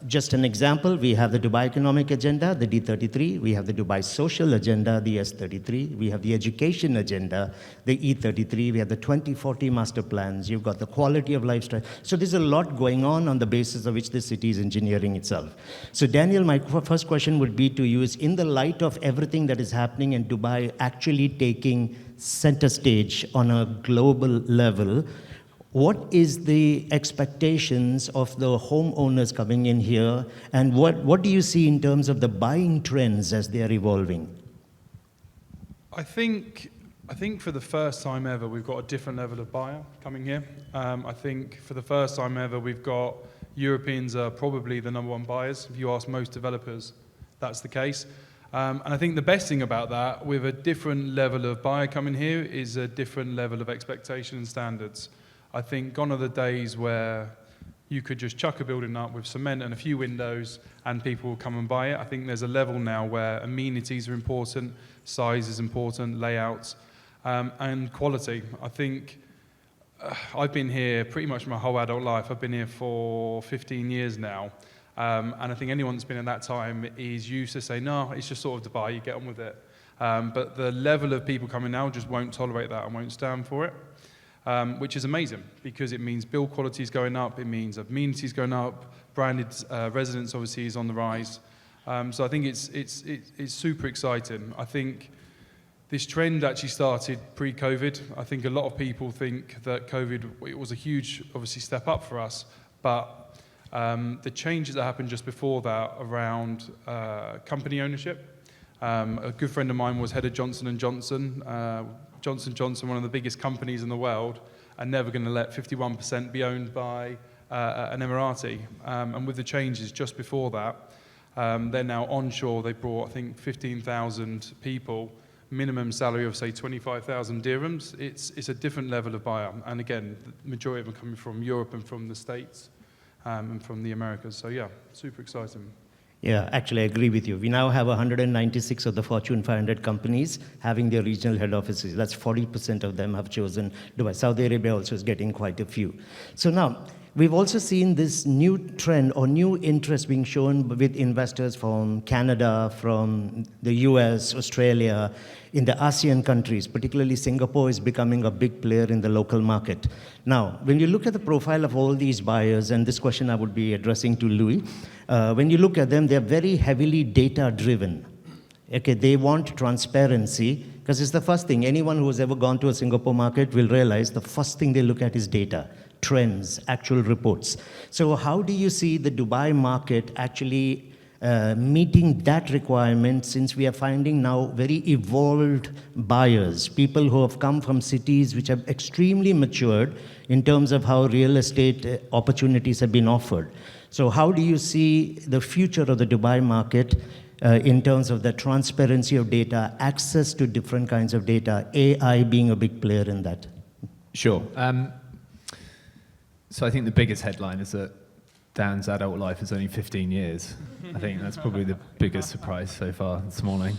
just an example, we have the Dubai Economic Agenda, the D33. We have the Dubai Social Agenda, the S33. We have the Education Agenda, the E33. We have the 2040 Master Plans. You've got the Quality of Life strategy. So there's a lot going on the basis of which the city is engineering itself. So Daniel, my first question would be to you is, in the light of everything that is happening in Dubai actually taking center stage on a global level, what is the expectations of the homeowners coming in here, and what do you see in terms of the buying trends as they are evolving? I think for the first time ever, we've got a different level of buyer coming here. I think for the first time ever, we've got Europeans are probably the #1 buyers. If you ask most developers, that's the case. And I think the best thing about that, with a different level of buyer coming here, is a different level of expectation and standards. I think gone are the days where you could just chuck a building up with cement and a few windows and people will come and buy it. I think there's a level now where amenities are important, size is important, layouts, and quality. I think I've been here pretty much my whole adult life. I've been here for 15 years now. And I think anyone that's been in that time is used to say, no, it's just sort of Dubai, you get on with it. But the level of people coming now just won't tolerate that and won't stand for it, which is amazing because it means build quality is going up, it means amenities going up, branded residence obviously is on the rise. So I think it's super exciting. I think this trend actually started pre-COVID. I think a lot of people think that COVID, it was a huge, obviously, step up for us, but the changes that happened just before that around company ownership. A good friend of mine was head of Johnson & Johnson. Johnson & Johnson, one of the biggest companies in the world, are never going to let 51% be owned by an Emirati. And with the changes just before that, they're now onshore. They brought, I think, 15,000 people, minimum salary of, say, 25,000 dirhams. It's a different level of buyer. And again, the majority of them coming from Europe and from the States. And from the Americas. So yeah, super exciting. Yeah, actually I agree with you. We now have 196 of the Fortune 500 companies having their regional head offices. That's 40% of them have chosen Dubai. Saudi Arabia also is getting quite a few. So now, we've also seen this new trend or new interest being shown with investors from Canada, from the US, Australia, in the ASEAN countries, particularly Singapore is becoming a big player in the local market. Now, when you look at the profile of all these buyers, and this question I would be addressing to Louis, when you look at them, they're very heavily data-driven. Okay, they want transparency, because it's the first thing. Anyone who has ever gone to a Singapore market will realize the first thing they look at is data, trends, actual reports. So how do you see the Dubai market actually meeting that requirement, since we are finding now very evolved buyers, people who have come from cities which have extremely matured in terms of how real estate opportunities have been offered. So how do you see the future of the Dubai market in terms of the transparency of data, access to different kinds of data, AI being a big player in that? Sure. So I think the biggest headline is that Dan's adult life is only 15 years. I think that's probably the biggest surprise so far this morning.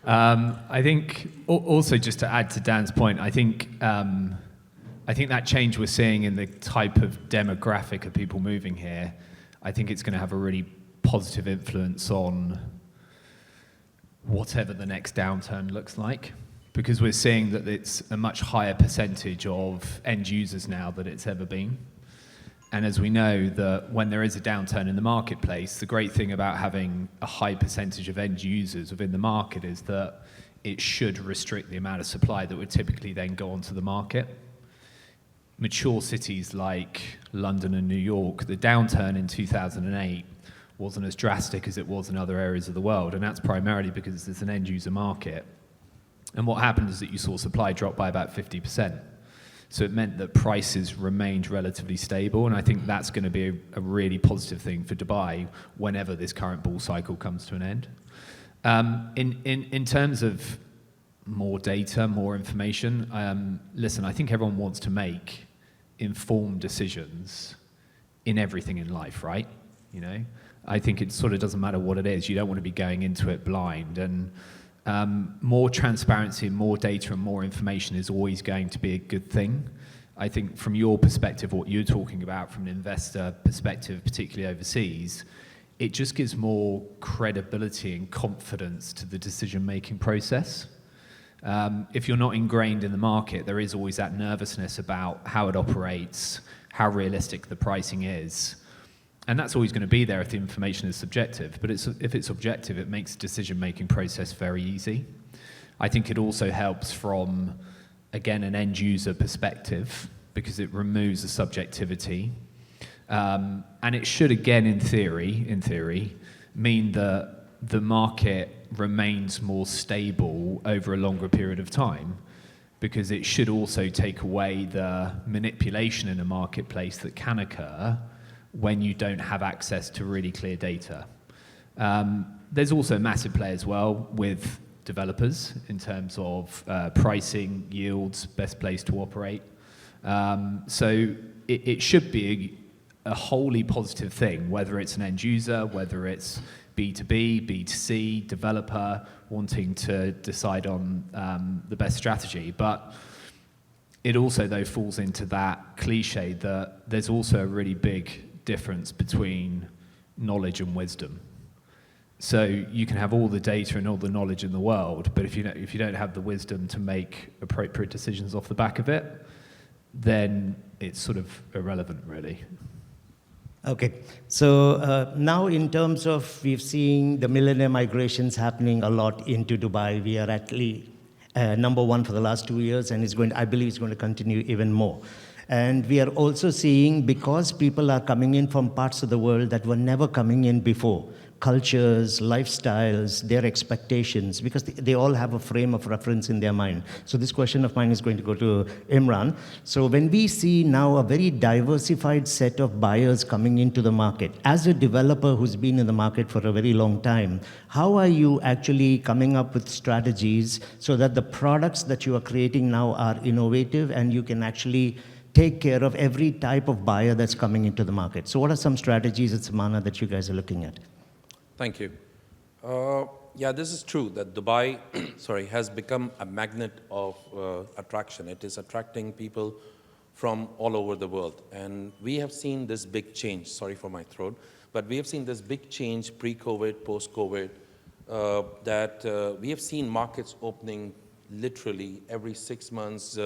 I think also, just to add to Dan's point, I think that change we're seeing in the type of demographic of people moving here, I think it's going to have a really positive influence on whatever the next downturn looks like, because we're seeing that it's a much higher percentage of end users now than it's ever been. And as we know, that when there is a downturn in the marketplace, the great thing about having a high percentage of end users within the market is that it should restrict the amount of supply that would typically then go onto the market. Mature cities like London and New York, the downturn in 2008 wasn't as drastic as it was in other areas of the world, and that's primarily because there's an end user market. And what happened is that you saw supply drop by about 50%. So it meant that prices remained relatively stable, and I think that's going to be a really positive thing for Dubai whenever this current bull cycle comes to an end. In terms of more data, more information, listen, I think everyone wants to make informed decisions in everything in life, right? You know, I think it sort of doesn't matter what it is. You don't want to be going into it blind, and More transparency and more data and more information is always going to be a good thing. I think from your perspective, what you're talking about from an investor perspective, particularly overseas, it just gives more credibility and confidence to the decision-making process. If you're not ingrained in the market, there is always that nervousness about how it operates, how realistic the pricing is. And that's always going to be there if the information is subjective. But if it's objective, it makes the decision-making process very easy. I think it also helps from, again, an end-user perspective, because it removes the subjectivity. And it should, again, in theory, mean that the market remains more stable over a longer period of time, because it should also take away the manipulation in a marketplace that can occur when you don't have access to really clear data. There's also a massive play as well with developers in terms of pricing, yields, best place to operate. So it should be a wholly positive thing, whether it's an end user, whether it's B2B, B2C, developer wanting to decide on the best strategy. But it also, though, falls into that cliche that there's also a really big difference between knowledge and wisdom. So you can have all the data and all the knowledge in the world, but if you don't have the wisdom to make appropriate decisions off the back of it, then it's sort of irrelevant, really. Okay, so now in terms of, we've seen the millionaire migrations happening a lot into Dubai. We are actually number one for the last 2 years, and I believe it's going to continue even more. And we are also seeing, because people are coming in from parts of the world that were never coming in before, cultures, lifestyles, their expectations, because they all have a frame of reference in their mind. So this question of mine is going to go to Imran. So when we see now a very diversified set of buyers coming into the market, as a developer who's been in the market for a very long time, how are you actually coming up with strategies so that the products that you are creating now are innovative and you can actually take care of every type of buyer that's coming into the market? So what are some strategies at Samana that you guys are looking at? Thank you. Yeah, this is true that Dubai has become a magnet of attraction. It is attracting people from all over the world. And we have seen this big change, sorry for my throat, but we have seen this big change pre-COVID, post-COVID, that we have seen markets opening literally every 6 months.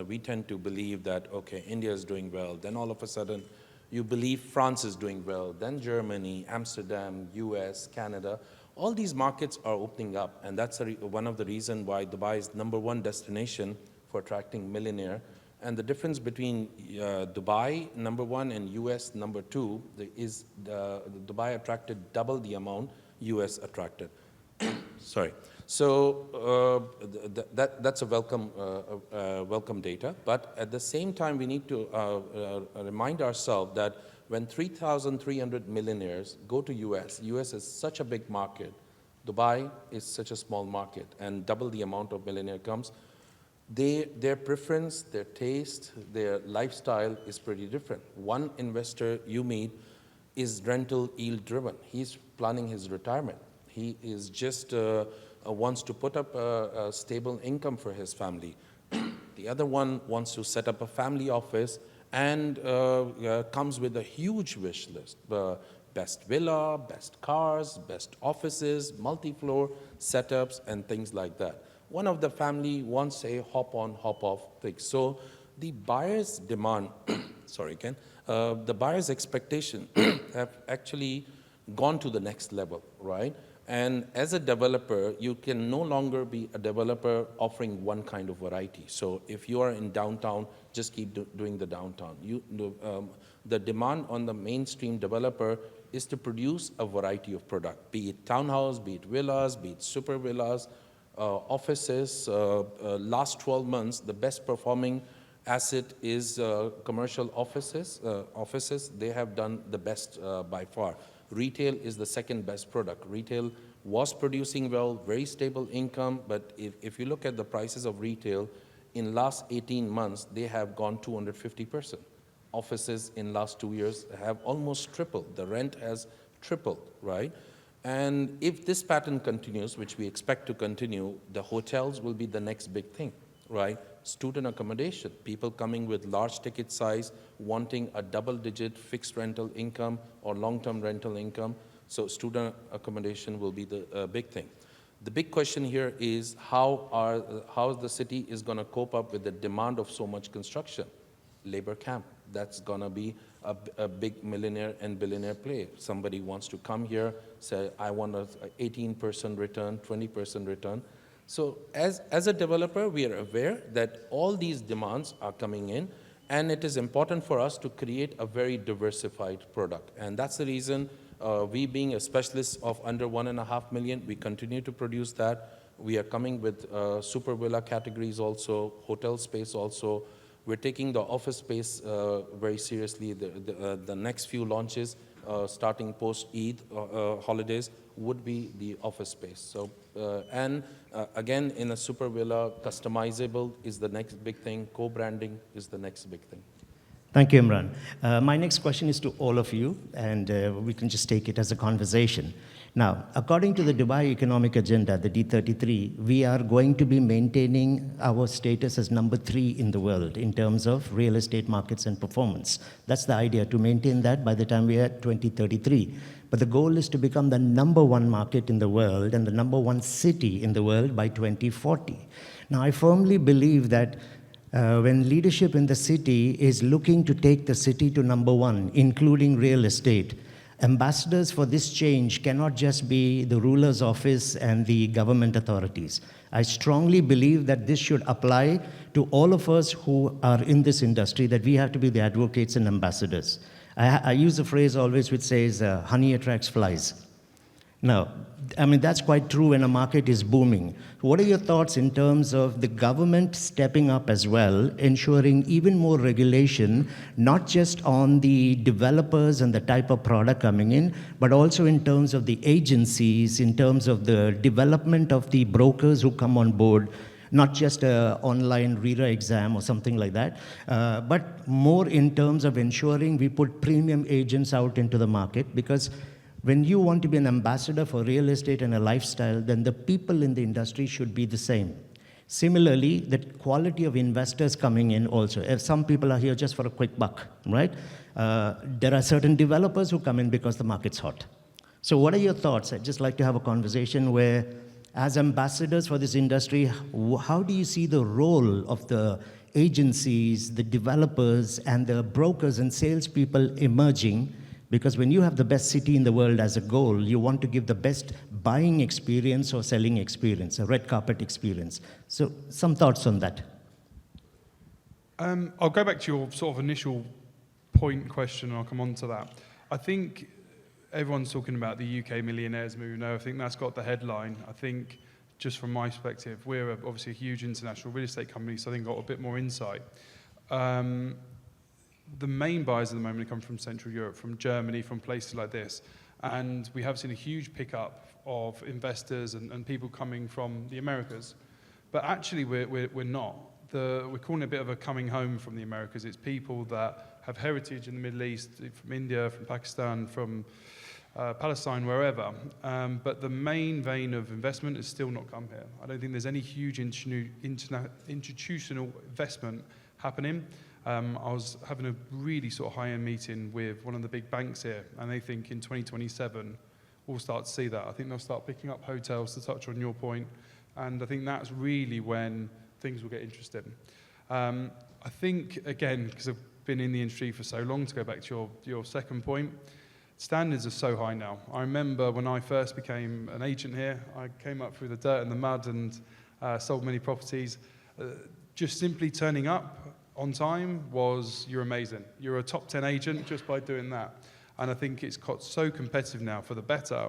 We tend to believe that, okay, India is doing well. Then all of a sudden, you believe France is doing well, then Germany, Amsterdam, US, Canada. All these markets are opening up, and that's one of the reasons why Dubai is #1 destination for attracting millionaire. And the difference between Dubai, #1, and US, #2, is Dubai attracted double the amount US attracted. Sorry. So that's a welcome data. But at the same time, we need to remind ourselves that when 3,300 millionaires go to US is such a big market. Dubai is such a small market, and double the amount of millionaire comes. Their preference, their taste, their lifestyle is pretty different. One investor you meet is rental yield driven. He's planning his retirement. He is just wants to put up a stable income for his family. The other one wants to set up a family office and comes with a huge wish list. Best villa, best cars, best offices, multi-floor setups, and things like that. One of the family wants a hop-on, hop-off thing. So the buyer's demand, sorry again, the buyer's expectation have actually gone to the next level, right? And as a developer, you can no longer be a developer offering one kind of variety. So if you are in downtown, just keep doing the downtown. The demand on the mainstream developer is to produce a variety of product, be it townhouse, be it villas, be it super villas, offices. Last 12 months, the best performing asset is commercial offices. They have done the best by far. Retail is the second best product. Retail was producing well, very stable income, but if you look at the prices of retail, in last 18 months, they have gone 250%. Offices in last 2 years have almost tripled. The rent has tripled, right? And if this pattern continues, which we expect to continue, the hotels will be the next big thing, right? Student accommodation, people coming with large ticket size, wanting a double-digit fixed rental income or long-term rental income. So student accommodation will be the big thing. The big question here is how the city is going to cope up with the demand of so much construction. Labor camp, that's going to be a big millionaire and billionaire play. Somebody wants to come here, say, I want an 18% return, 20% return. So as a developer, we are aware that all these demands are coming in, and it is important for us to create a very diversified product. And that's the reason we, being a specialist of under 1.5 million, we continue to produce that. We are coming with super villa categories also, hotel space also. We're taking the office space very seriously. The next few launches, starting post-Eid holidays, would be the office space. So, again, in a super villa, customizable is the next big thing. Co-branding is the next big thing. Thank you, Imran. My next question is to all of you, and we can just take it as a conversation. Now, according to the Dubai Economic Agenda, the D33, we are going to be maintaining our status as number 3 in the world in terms of real estate markets and performance. That's the idea, to maintain that by the time we are at 2033. But the goal is to become the number 1 market in the world and the number 1 city in the world by 2040. Now, I firmly believe that when leadership in the city is looking to take the city to number 1, including real estate, ambassadors for this change cannot just be the ruler's office and the government authorities. I strongly believe that this should apply to all of us who are in this industry, that we have to be the advocates and ambassadors. I use a phrase always which says, honey attracts flies. Now, I mean, that's quite true when a market is booming. What are your thoughts in terms of the government stepping up as well, ensuring even more regulation, not just on the developers and the type of product coming in, but also in terms of the agencies, in terms of the development of the brokers who come on board, not just an online RERA exam or something like that, but more in terms of ensuring we put premium agents out into the market, because when you want to be an ambassador for real estate and a lifestyle, then the people in the industry should be the same. Similarly, the quality of investors coming in also. If some people are here just for a quick buck, right? There are certain developers who come in because the market's hot. So what are your thoughts? I'd just like to have a conversation where, as ambassadors for this industry, how do you see the role of the agencies, the developers, and the brokers and salespeople emerging? Because when you have the best city in the world as a goal, you want to give the best buying experience or selling experience, a red carpet experience. So some thoughts on that. I'll go back to your sort of initial point question, and I'll come on to that. I think everyone's talking about the UK millionaires move now. I think that's got the headline. I think, just from my perspective, we're obviously a huge international real estate company, so I think I've got a bit more insight. The main buyers at the moment come from Central Europe, from Germany, from places like this. And we have seen a huge pickup of investors and people coming from the Americas. But actually, we're not. We're calling it a bit of a coming home from the Americas. It's people that have heritage in the Middle East, from India, from Pakistan, from Palestine, wherever. But the main vein of investment has still not come here. I don't think there's any huge institutional investment happening. I was having a really sort of high-end meeting with one of the big banks here, and they think in 2027 we'll start to see that. I think they'll start picking up hotels, to touch on your point, and I think that's really when things will get interesting. I think, again, because I've been in the industry for so long, to go back to your second point, standards are so high now. I remember when I first became an agent here, I came up through the dirt and the mud and sold many properties. Just simply turning up on time was, you're amazing. You're a top 10 agent just by doing that. And I think it's got so competitive now for the better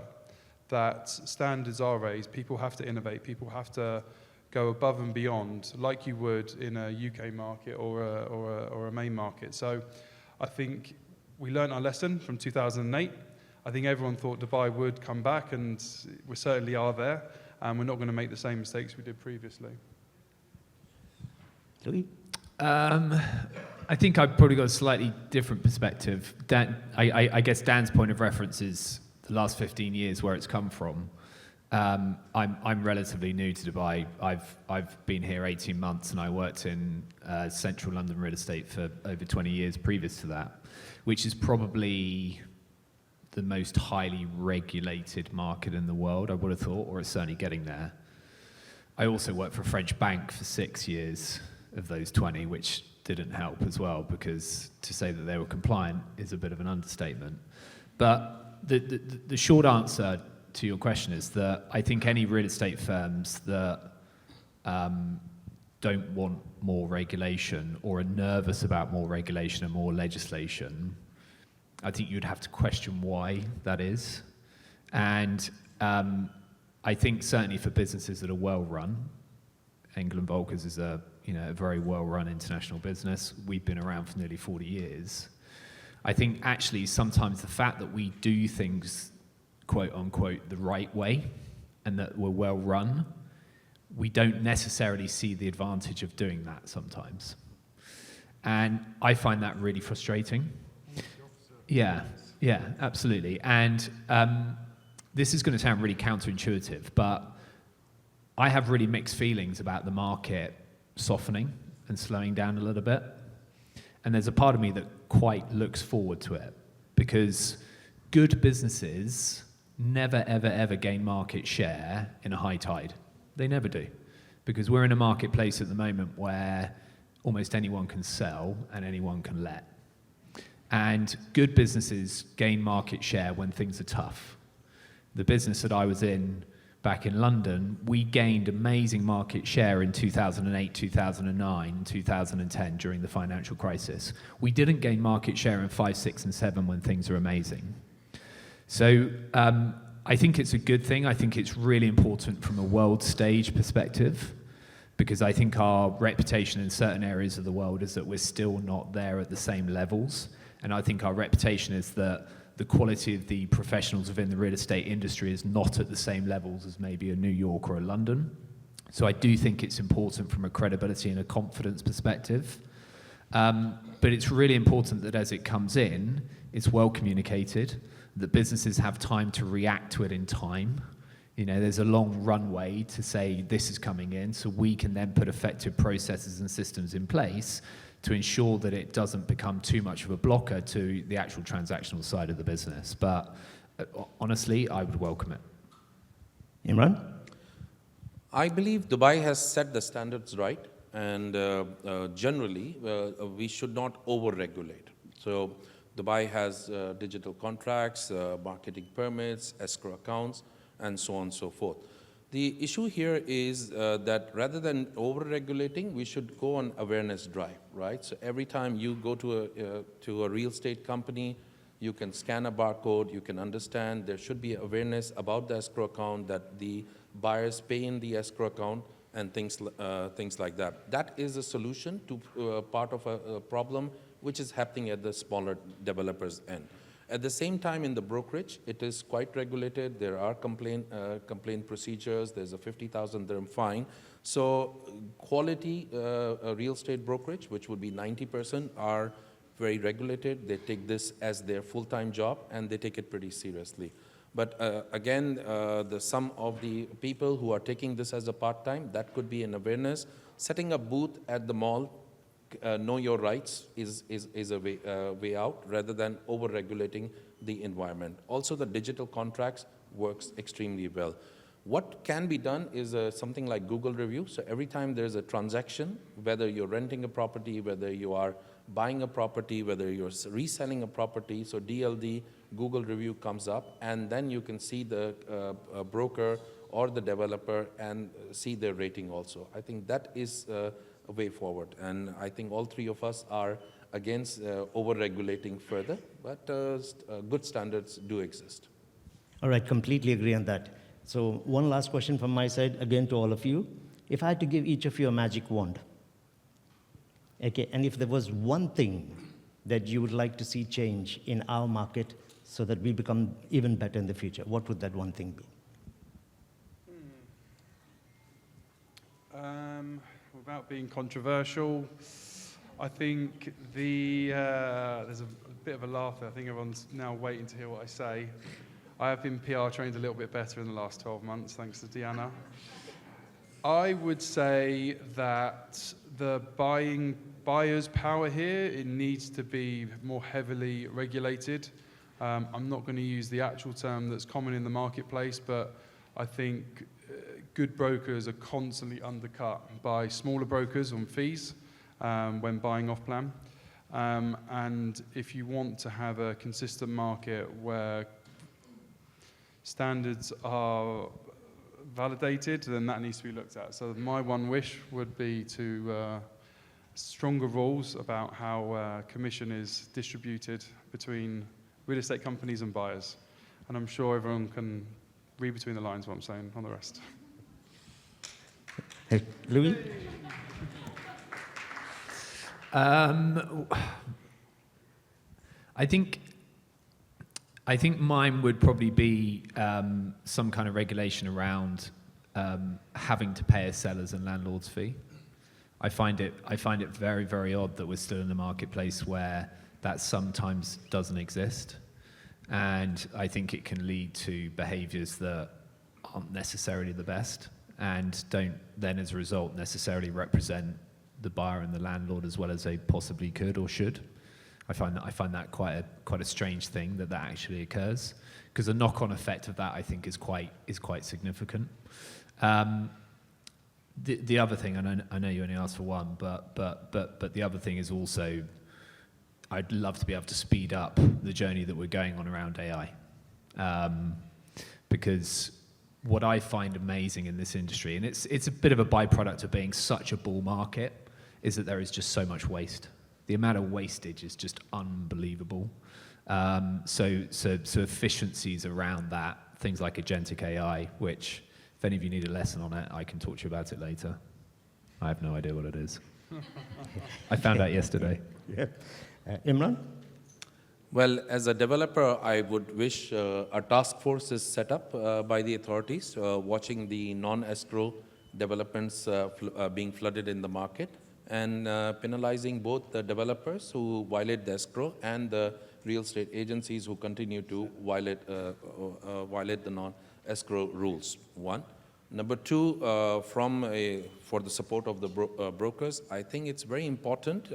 that standards are raised. People have to innovate. People have to go above and beyond, like you would in a UK market or a main market. So I think we learned our lesson from 2008. I think everyone thought Dubai would come back, and we certainly are there. And we're not going to make the same mistakes we did previously. Louis? I think I've probably got a slightly different perspective. I guess Dan's point of reference is the last 15 years where it's come from. I'm relatively new to Dubai. I've been here 18 months, and I worked in central London real estate for over 20 years previous to that, which is probably the most highly regulated market in the world, I would have thought, or it's certainly getting there. I also worked for a French bank for 6 years of those 20, which didn't help as well, because to say that they were compliant is a bit of an understatement. But the short answer to your question is that I think any real estate firms that don't want more regulation or are nervous about more regulation and more legislation, I think you'd have to question why that is. And I think certainly for businesses that are well run, Engel & Volkers is a very well run international business. We've been around for nearly 40 years. I think actually sometimes the fact that we do things quote unquote the right way and that we're well run, we don't necessarily see the advantage of doing that sometimes. And I find that really frustrating. Yeah, absolutely. And this is going to sound really counterintuitive, but I have really mixed feelings about the market softening and slowing down a little bit. And there's a part of me that quite looks forward to it, because good businesses never, ever, ever gain market share in a high tide. They never do, because we're in a marketplace at the moment where almost anyone can sell and anyone can let. And good businesses gain market share when things are tough. The business that I was in back in London, we gained amazing market share in 2008, 2009, 2010 during the financial crisis. We didn't gain market share in 5, 6, and 7 when things are amazing. So I think it's a good thing. I think it's really important from a world stage perspective, because I think our reputation in certain areas of the world is that we're still not there at the same levels. And I think our reputation is that the quality of the professionals within the real estate industry is not at the same levels as maybe a New York or a London. So I do think it's important from a credibility and a confidence perspective. But it's really important that as it comes in, it's well communicated, that businesses have time to react to it in time. You know, there's a long runway to say this is coming in, so we can then put effective processes and systems in place to ensure that it doesn't become too much of a blocker to the actual transactional side of the business. But honestly, I would welcome it. Imran? I believe Dubai has set the standards right, and generally, we should not over-regulate. So Dubai has digital contracts, marketing permits, escrow accounts, and so on and so forth. The issue here is that rather than over-regulating, we should go on awareness drive, right? So every time you go to a real estate company, you can scan a barcode, you can understand there should be awareness about the escrow account, that the buyers pay in the escrow account, and things like that. That is a solution to part of a problem which is happening at the smaller developers' end. At the same time, in the brokerage, it is quite regulated. There are complaint procedures. There's a 50,000 dirham fine. So quality real estate brokerage, which would be 90%, are very regulated. They take this as their full-time job, and they take it pretty seriously. But again, the sum of the people who are taking this as a part-time, that could be an awareness. Setting a booth at the mall, know your rights is a way out, rather than over-regulating the environment. Also, the digital contracts works extremely well. What can be done is something like Google review. So every time there's a transaction, whether you're renting a property, whether you are buying a property, whether you're reselling a property, so DLD, Google review comes up, and then you can see the broker or the developer and see their rating also. I think that is a way forward, and I think all three of us are against over-regulating further, but good standards do exist. All right, completely agree on that. So one last question from my side, again to all of you. If I had to give each of you a magic wand, okay, and if there was one thing that you would like to see change in our market so that we become even better in the future, what would that one thing be? Without being controversial, I think there's a bit of a laugh there. I think everyone's now waiting to hear what I say. I have been PR trained a little bit better in the last 12 months, thanks to Diana. I would say that the buyer's power here, it needs to be more heavily regulated. I'm not going to use the actual term that's common in the marketplace, but I think good brokers are constantly undercut by smaller brokers on fees when buying off plan. And if you want to have a consistent market where standards are validated, then that needs to be looked at. So my one wish would be to stronger rules about how commission is distributed between real estate companies and buyers. And I'm sure everyone can read between the lines what I'm saying on the rest. Hey, Louis? I think mine would probably be some kind of regulation around having to pay a seller's and landlord's fee. I find it very, very odd that we're still in a marketplace where that sometimes doesn't exist, and I think it can lead to behaviours that aren't necessarily the best and don't then, as a result, necessarily represent the buyer and the landlord as well as they possibly could or should. I find that quite a strange thing that actually occurs, because the knock-on effect of that, I think, is quite significant. The other thing, and I know you only asked for one, but the other thing is also, I'd love to be able to speed up the journey that we're going on around AI, because what I find amazing in this industry, and it's a bit of a byproduct of being such a bull market, is that there is just so much waste. The amount of wastage is just unbelievable. So efficiencies around that, things like agentic AI, which, if any of you need a lesson on it, I can talk to you about it later. I have no idea what it is. I found out yesterday. Yeah. Imran? Well, as a developer, I would wish a task force is set up by the authorities, watching the non-escrow developments being flooded in the market, and penalizing both the developers who violate the escrow and the real estate agencies who continue to violate the non-escrow rules, one. Number two, for the support of the brokers, I think it's very important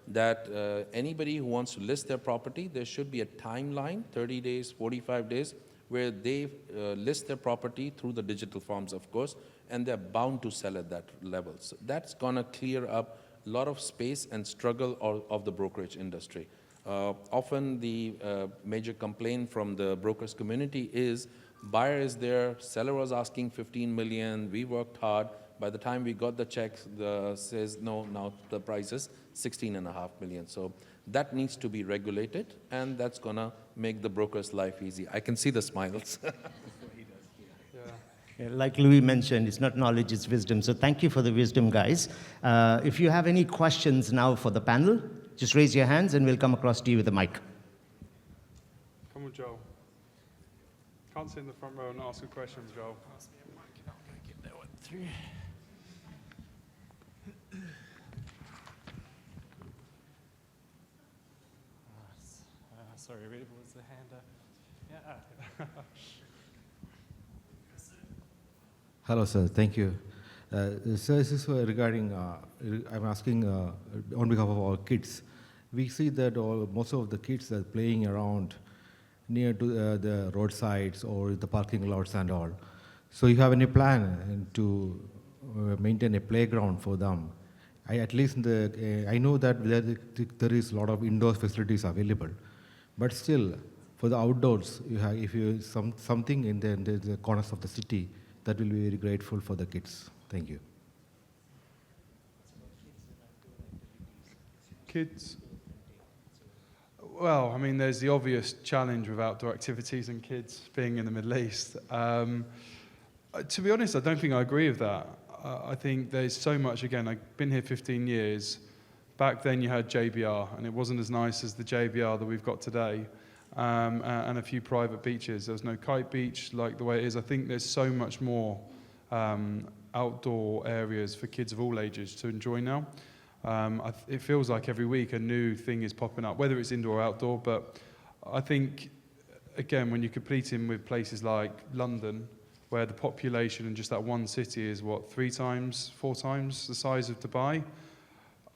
that anybody who wants to list their property, there should be a timeline, 30 days, 45 days, where they list their property through the digital forms, of course, and they're bound to sell at that level. So that's going to clear up a lot of space and struggle of the brokerage industry. Often the major complaint from the brokers community is buyer is there, seller was asking 15 million, we worked hard. By the time we got the check, says no, now the price is 16.5 million. So that needs to be regulated, and that's going to make the broker's life easy. I can see the smiles. Like Louis mentioned, it's not knowledge, it's wisdom. So thank you for the wisdom, guys. If you have any questions now for the panel, just raise your hands and we'll come across to you with a mic. Come on, Joel. Can't sit in the front row and ask a question, Joel. Pass me a mic and I'll go get that one through. Sorry, where was the hand up? Yeah. Hello, sir. Thank you. Sir, this is regarding, I'm asking on behalf of our kids. We see that most of the kids are playing around near to the roadsides or the parking lots and all. So you have any plan to maintain a playground for them? I know that there is a lot of indoor facilities available, but still, for the outdoors, if you something in the corners of the city, that will be very grateful for the kids. Thank you. Kids. Well, I mean, there's the obvious challenge with outdoor activities and kids being in the Middle East. To be honest, I don't think I agree with that. I think there's so much, again, I've been here 15 years. Back then you had JBR, and it wasn't as nice as the JBR that we've got today. And a few private beaches. There was no kite beach like the way it is. I think there's so much more outdoor areas for kids of all ages to enjoy now. It feels like every week a new thing is popping up, whether it's indoor or outdoor, but I think again, when you're competing with places like London, where the population in just that one city is, what, 3 times, 4 times the size of Dubai,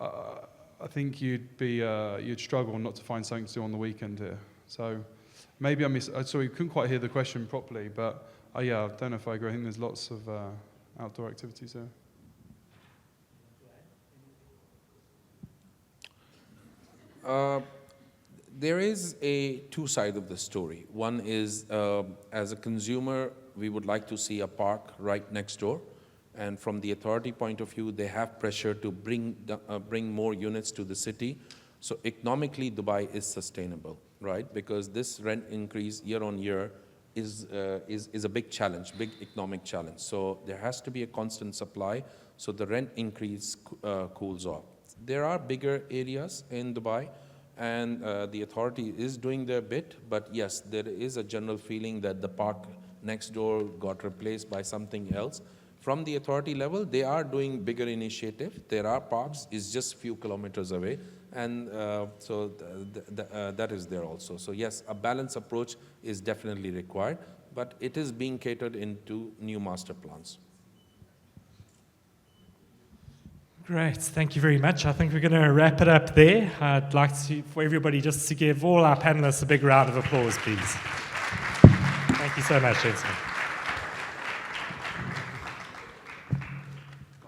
I think you'd struggle not to find something to do on the weekend here. So maybe sorry, couldn't quite hear the question properly, but yeah, I don't know if I agree. I think there's lots of outdoor activities there. There is a two sides of the story. One is, as a consumer, we would like to see a park right next door. And from the authority point of view, they have pressure to bring more units to the city. So economically, Dubai is sustainable, right? Because this rent increase year on year is a big challenge, big economic challenge. So there has to be a constant supply, so the rent increase cools off. There are bigger areas in Dubai, and the authority is doing their bit, but yes, there is a general feeling that the park next door got replaced by something else. From the authority level, they are doing bigger initiative. There are parks, it's just few kilometers away, and so that is there also. So yes, a balanced approach is definitely required, but it is being catered into new master plans. Great, thank you very much. I think we're going to wrap it up there. I'd like for everybody just to give all our panelists a big round of applause, please. Thank you so much, gentlemen.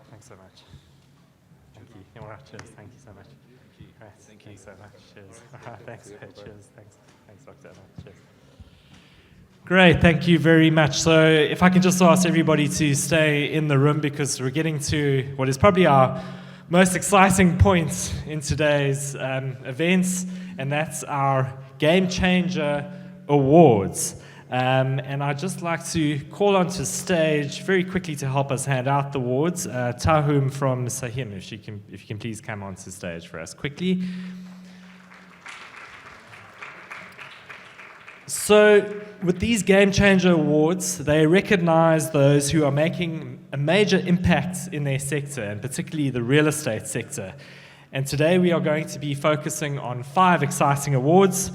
Thanks so much. Thank you. All right, cheers. Thank you so much. Great. Thank you so much. Cheers. Thanks. Cheers. Thanks, Dr. Ahmed. Cheers. Great, thank you very much. So if I can just ask everybody to stay in the room, because we're getting to what is probably our most exciting point in today's events, and that's our Game Changer Awards. And I'd just like to call onto stage very quickly to help us hand out the awards, Tahum from Sahim, if you can please come onto stage for us quickly. So with these Game Changer Awards, they recognize those who are making a major impact in their sector, and particularly the real estate sector. And today we are going to be focusing on 5 exciting awards.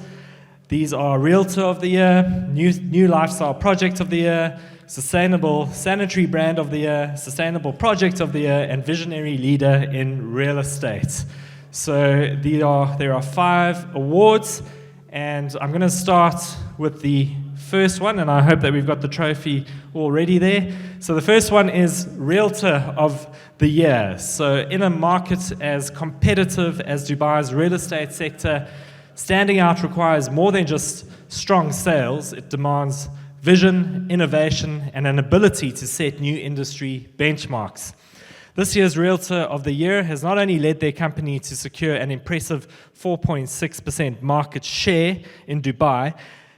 These are Realtor of the Year, New Lifestyle Project of the Year, Sustainable Sanitary Brand of the Year, Sustainable Project of the Year, and Visionary Leader in Real Estate. So there are 5 awards. And I'm going to start with the first one, and I hope that we've got the trophy already there. So the first one is Realtor of the Year. So in a market as competitive as Dubai's real estate sector, standing out requires more than just strong sales. It demands vision, innovation, and an ability to set new industry benchmarks. This year's Realtor of the Year has not only led their company to secure an impressive 4.6% market share in Dubai,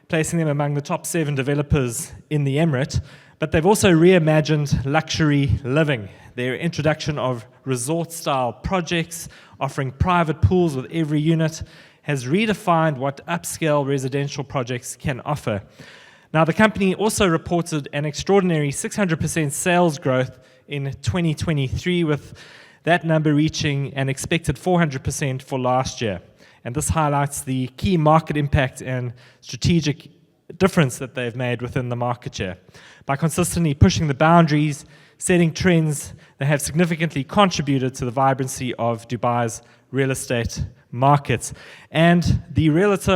placing them among the top 7 developers in the Emirate, but they've also reimagined luxury living. Their introduction of resort-style projects, offering private pools with every unit, has redefined what upscale residential projects can offer. Now, the company also reported an extraordinary 600% sales growth in 2023, with that number reaching an expected 400% for last year. And this highlights the key market impact and strategic difference that they've made within the market share. By consistently pushing the boundaries, setting trends, they have significantly contributed to the vibrancy of Dubai's real estate market. And the Realtor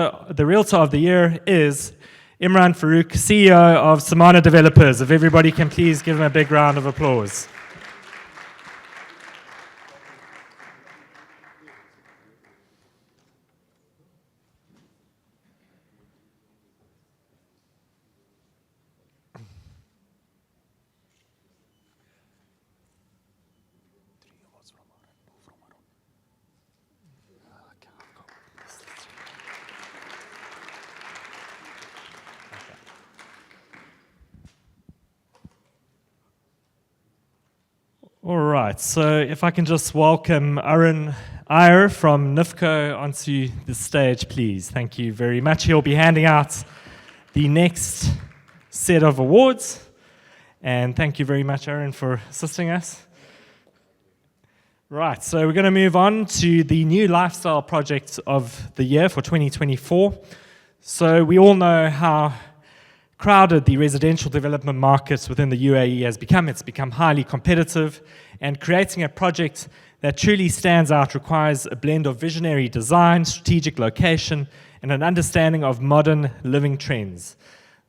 of the Year is Imran Farouk, CEO of Samana Developers. If everybody can please give him a big round of applause. All right, so if I can just welcome Arun Iyer from NIFCO onto the stage, please. Thank you very much. He'll be handing out the next set of awards. And thank you very much, Arun, for assisting us. Right, so we're going to move on to the New Lifestyle Project of the Year for 2024. So we all know how crowded the residential development market within the UAE has become. It's become highly competitive, and creating a project that truly stands out requires a blend of visionary design, strategic location, and an understanding of modern living trends.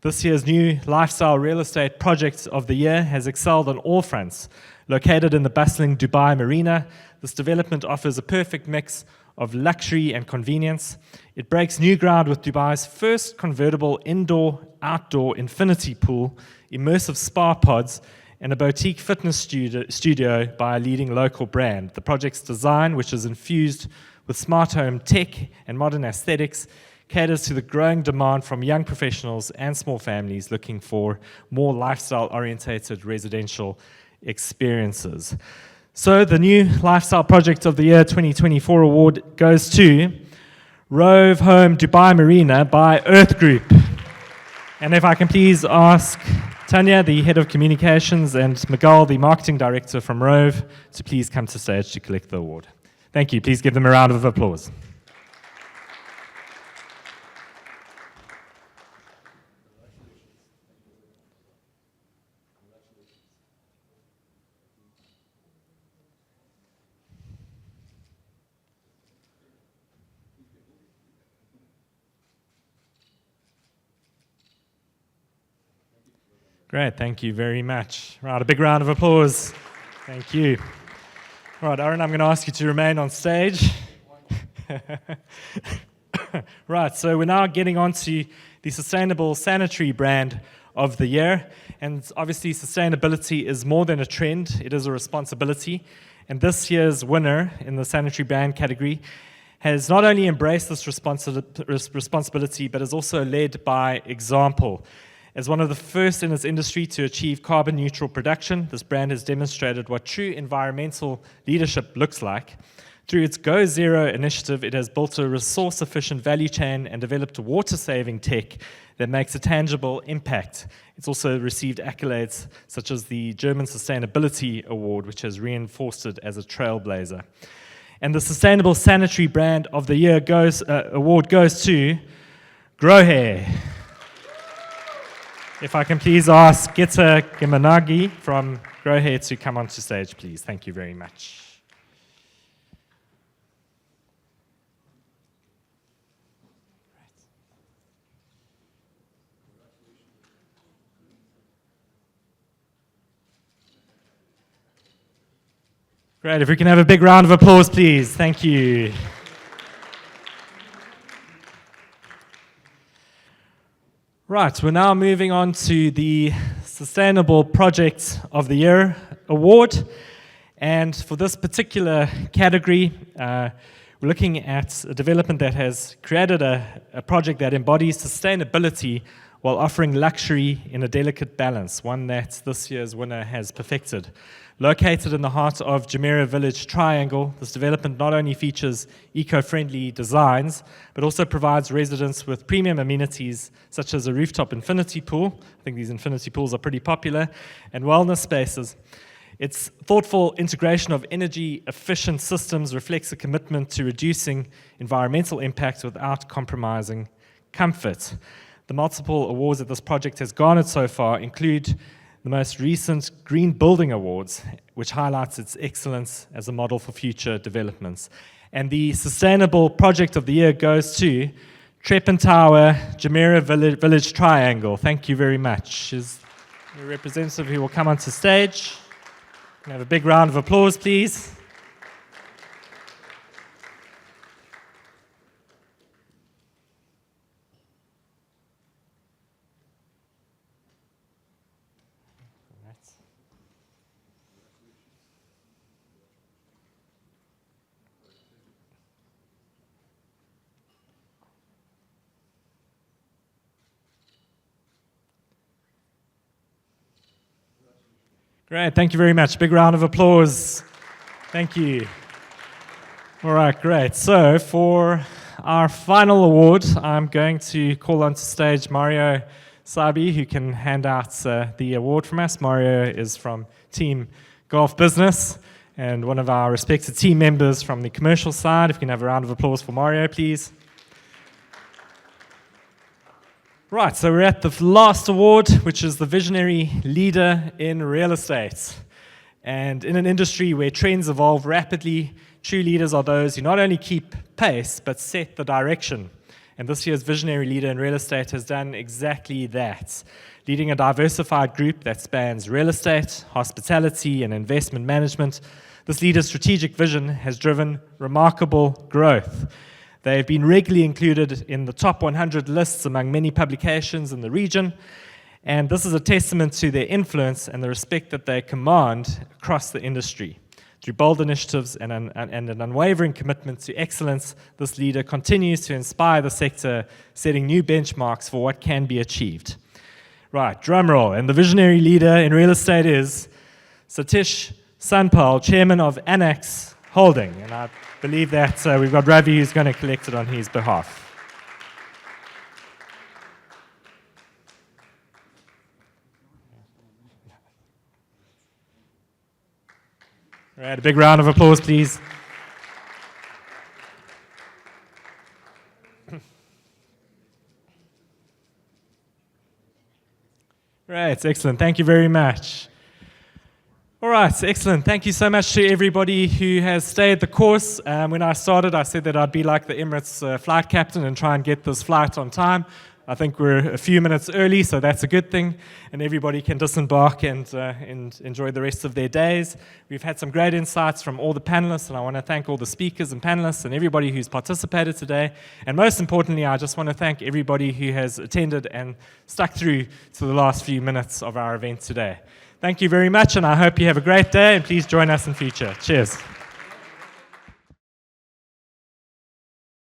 This year's new Lifestyle Real Estate Project of the Year has excelled on all fronts. Located in the bustling Dubai Marina, this development offers a perfect mix of luxury and convenience. It breaks new ground with Dubai's first convertible indoor-outdoor infinity pool, immersive spa pods, and a boutique fitness studio by a leading local brand. The project's design, which is infused with smart home tech and modern aesthetics, caters to the growing demand from young professionals and small families looking for more lifestyle-orientated residential experiences. So the new Lifestyle Project of the Year 2024 award goes to Rove Home Dubai Marina by Earth Group. And if I can please ask Tanya, the Head of Communications, and Miguel, the Marketing Director from Rove, to please come to stage to collect the award. Thank you. Please give them a round of applause. Great, thank you very much. Right, a big round of applause. Thank you. All right, Aaron, I'm going to ask you to remain on stage. Right, so we're now getting on to the Sustainable Sanitary Brand of the Year. And obviously, sustainability is more than a trend, it is a responsibility. And this year's winner in the sanitary brand category has not only embraced this responsibility, but is also led by example. As one of the first in its industry to achieve carbon neutral production, this brand has demonstrated what true environmental leadership looks like. Through its Go Zero initiative, it has built a resource-efficient value chain and developed water-saving tech that makes a tangible impact. It's also received accolades such as the German Sustainability Award, which has reinforced it as a trailblazer. And the Sustainable Sanitary Brand of the Year award goes to Grow Hair. If I can please ask Gita Gimanagi from Grow Hair to come onto stage, please. Thank you very much. Great, if we can have a big round of applause, please. Thank you. Right, we're now moving on to the Sustainable Project of the Year award. And for this particular category, we're looking at a development that has created a project that embodies sustainability while offering luxury in a delicate balance, one that this year's winner has perfected. Located in the heart of Jumeirah Village Triangle, this development not only features eco-friendly designs, but also provides residents with premium amenities such as a rooftop infinity pool. I think these infinity pools are pretty popular, and wellness spaces. Its thoughtful integration of energy-efficient systems reflects a commitment to reducing environmental impact without compromising comfort. The multiple awards that this project has garnered so far include the most recent Green Building Awards, which highlights its excellence as a model for future developments. And the Sustainable Project of the Year goes to Treppen Tower, Jumeirah Village Triangle. Thank you very much. Is the representative who will come onto stage? Can I have a big round of applause, please? Great, thank you very much. Big round of applause. Thank you. All right, great. So for our final award, I'm going to call onto stage Mario Sabi, who can hand out the award from us. Mario is from Team Golf Business and one of our respected team members from the commercial side. If we can have a round of applause for Mario, please. Right, so we're at the last award, which is the Visionary Leader in Real Estate. And in an industry where trends evolve rapidly, true leaders are those who not only keep pace, but set the direction. And this year's Visionary Leader in Real Estate has done exactly that, leading a diversified group that spans real estate, hospitality, and investment management. This leader's strategic vision has driven remarkable growth. They have been regularly included in the top 100 lists among many publications in the region, and this is a testament to their influence and the respect that they command across the industry. Through bold initiatives and an unwavering commitment to excellence, this leader continues to inspire the sector, setting new benchmarks for what can be achieved. Right, drum roll. And the Visionary Leader in Real Estate is Satish Sanpal, Chairman of Anax Holding. And I believe that we've got Ravi who's going to collect it on his behalf. All right, a big round of applause, please. Right, excellent. Thank you very much. All right, excellent. Thank you so much to everybody who has stayed the course. When I started, I said that I'd be like the Emirates flight captain and try and get this flight on time. I think we're a few minutes early, so that's a good thing, and everybody can disembark and enjoy the rest of their days. We've had some great insights from all the panelists, and I want to thank all the speakers and panelists and everybody who's participated today. And most importantly, I just want to thank everybody who has attended and stuck through to the last few minutes of our event today. Thank you very much, and I hope you have a great day, and please join us in future. Cheers.